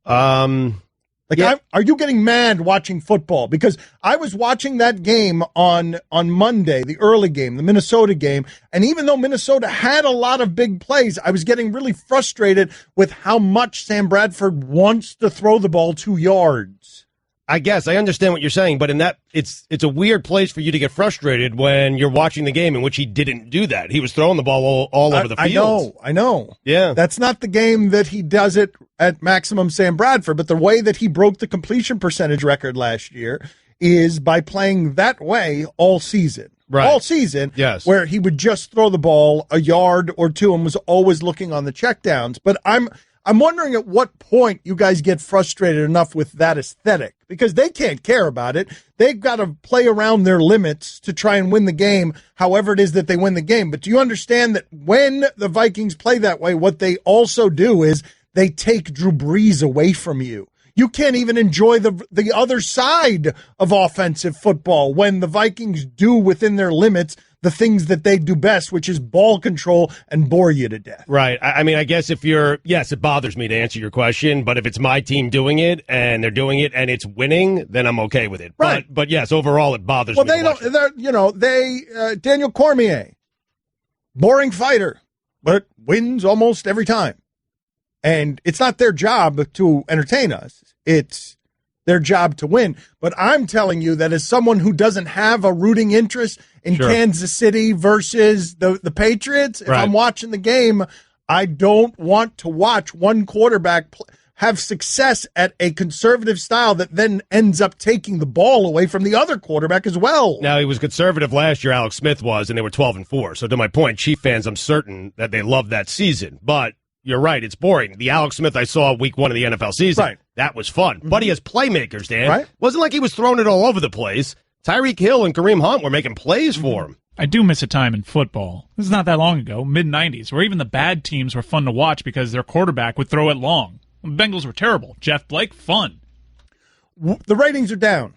Yeah. Are you getting mad watching football? Because I was watching that game on Monday, the early game, the Minnesota game, and even though Minnesota had a lot of big plays, I was getting really frustrated with how much Sam Bradford wants to throw the ball 2 yards. I guess I understand what you're saying, but in that it's a weird place for you to get frustrated when you're watching the game in which he didn't do that. He was throwing the ball all over the field. I know. Yeah. That's not the game that he does it at maximum Sam Bradford, but the way that he broke the completion percentage record last year is by playing that way all season. Right. All season, yes. Where he would just throw the ball a yard or two and was always looking on the checkdowns. But I'm wondering at what point you guys get frustrated enough with that aesthetic, because they can't care about it. They've got to play around their limits to try and win the game, however it is that they win the game. But do you understand that when the Vikings play that way, what they also do is they take Drew Brees away from you. You can't even enjoy the other side of offensive football when the Vikings do within their limits the things that they do best, which is ball control and bore you to death. Right. I mean, I guess yes, it bothers me to answer your question, but if it's my team doing it and they're doing it and it's winning, then I'm okay with it. Right. But yes, overall it bothers me. Well, Daniel Cormier, boring fighter, but wins almost every time. And it's not their job to entertain us. It's their job to win. But I'm telling you that as someone who doesn't have a rooting interest in Kansas City versus the Patriots, if I'm watching the game, I don't want to watch one quarterback have success at a conservative style that then ends up taking the ball away from the other quarterback as well. Now, he was conservative last year, Alex Smith was, and they were 12-4. So to my point, Chief fans, I'm certain that they love that season. But you're right, it's boring. The Alex Smith I saw week 1 of the NFL season, that was fun. Mm-hmm. But he has playmakers, Dan. Right. Wasn't like he was throwing it all over the place. Tyreek Hill and Kareem Hunt were making plays for him. I do miss a time in football. This is not that long ago, mid-'90s, where even the bad teams were fun to watch because their quarterback would throw it long. The Bengals were terrible. Jeff Blake, fun. The ratings are down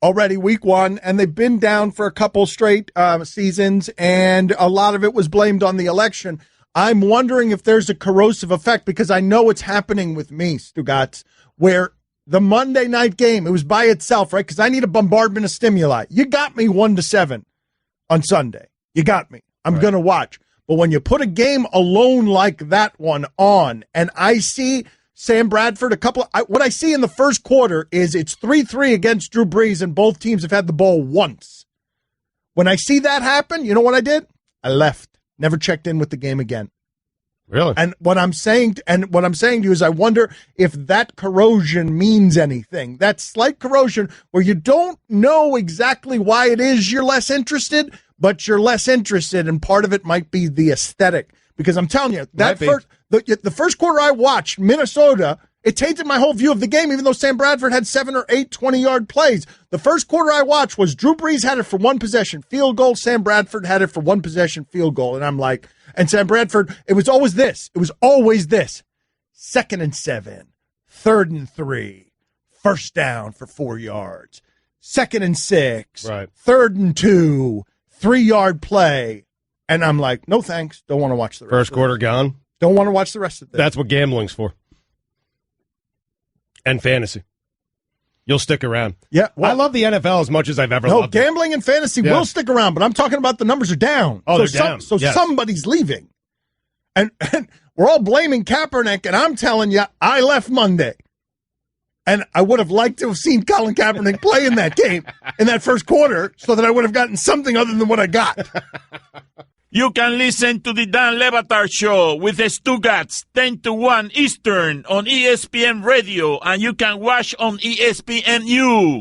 already week 1, and they've been down for a couple straight seasons, and a lot of it was blamed on the election. I'm wondering if there's a corrosive effect, because I know it's happening with me, Stugotz, where the Monday night game, it was by itself, right? Because I need a bombardment of stimuli. You got me 1-7 on Sunday. You got me. I'm going to watch. But when you put a game alone like that one on, and I see Sam Bradford, what I see in the first quarter is it's 3-3 against Drew Brees, and both teams have had the ball once. When I see that happen, you know what I did? I left. Never checked in with the game again. Really? And what I'm saying to you is I wonder if that corrosion means anything. That slight corrosion where you don't know exactly why it is you're less interested, but you're less interested, and part of it might be the aesthetic. Because I'm telling you, that the first quarter I watched, Minnesota, it tainted my whole view of the game, even though Sam Bradford had 7 or 8 20-yard plays. The first quarter I watched was Drew Brees had it for 1 possession field goal. Sam Bradford had it for 1 possession field goal. And I'm like, and Sam Bradford, it was always this. 2nd and 7, 3rd and 3, first down for 4 yards, 2nd and 6, 3rd and 2, 3-yard play. And I'm like, no thanks. Don't want to watch the rest. First quarter gone. Don't want to watch the rest of this. That's what gambling's for. And fantasy. You'll stick around. Yeah. Well, I love the NFL as much as I've ever loved it. Gambling and fantasy will stick around, but I'm talking about the numbers are down. Oh, they're down. So somebody's leaving. And we're all blaming Kaepernick, and I'm telling you, I left Monday. And I would have liked to have seen Colin Kaepernick play in that game, in that first quarter, so that I would have gotten something other than what I got. You can listen to the Dan Le Batard Show with the Stugotz 10 to 1 Eastern on ESPN Radio, and you can watch on ESPNU.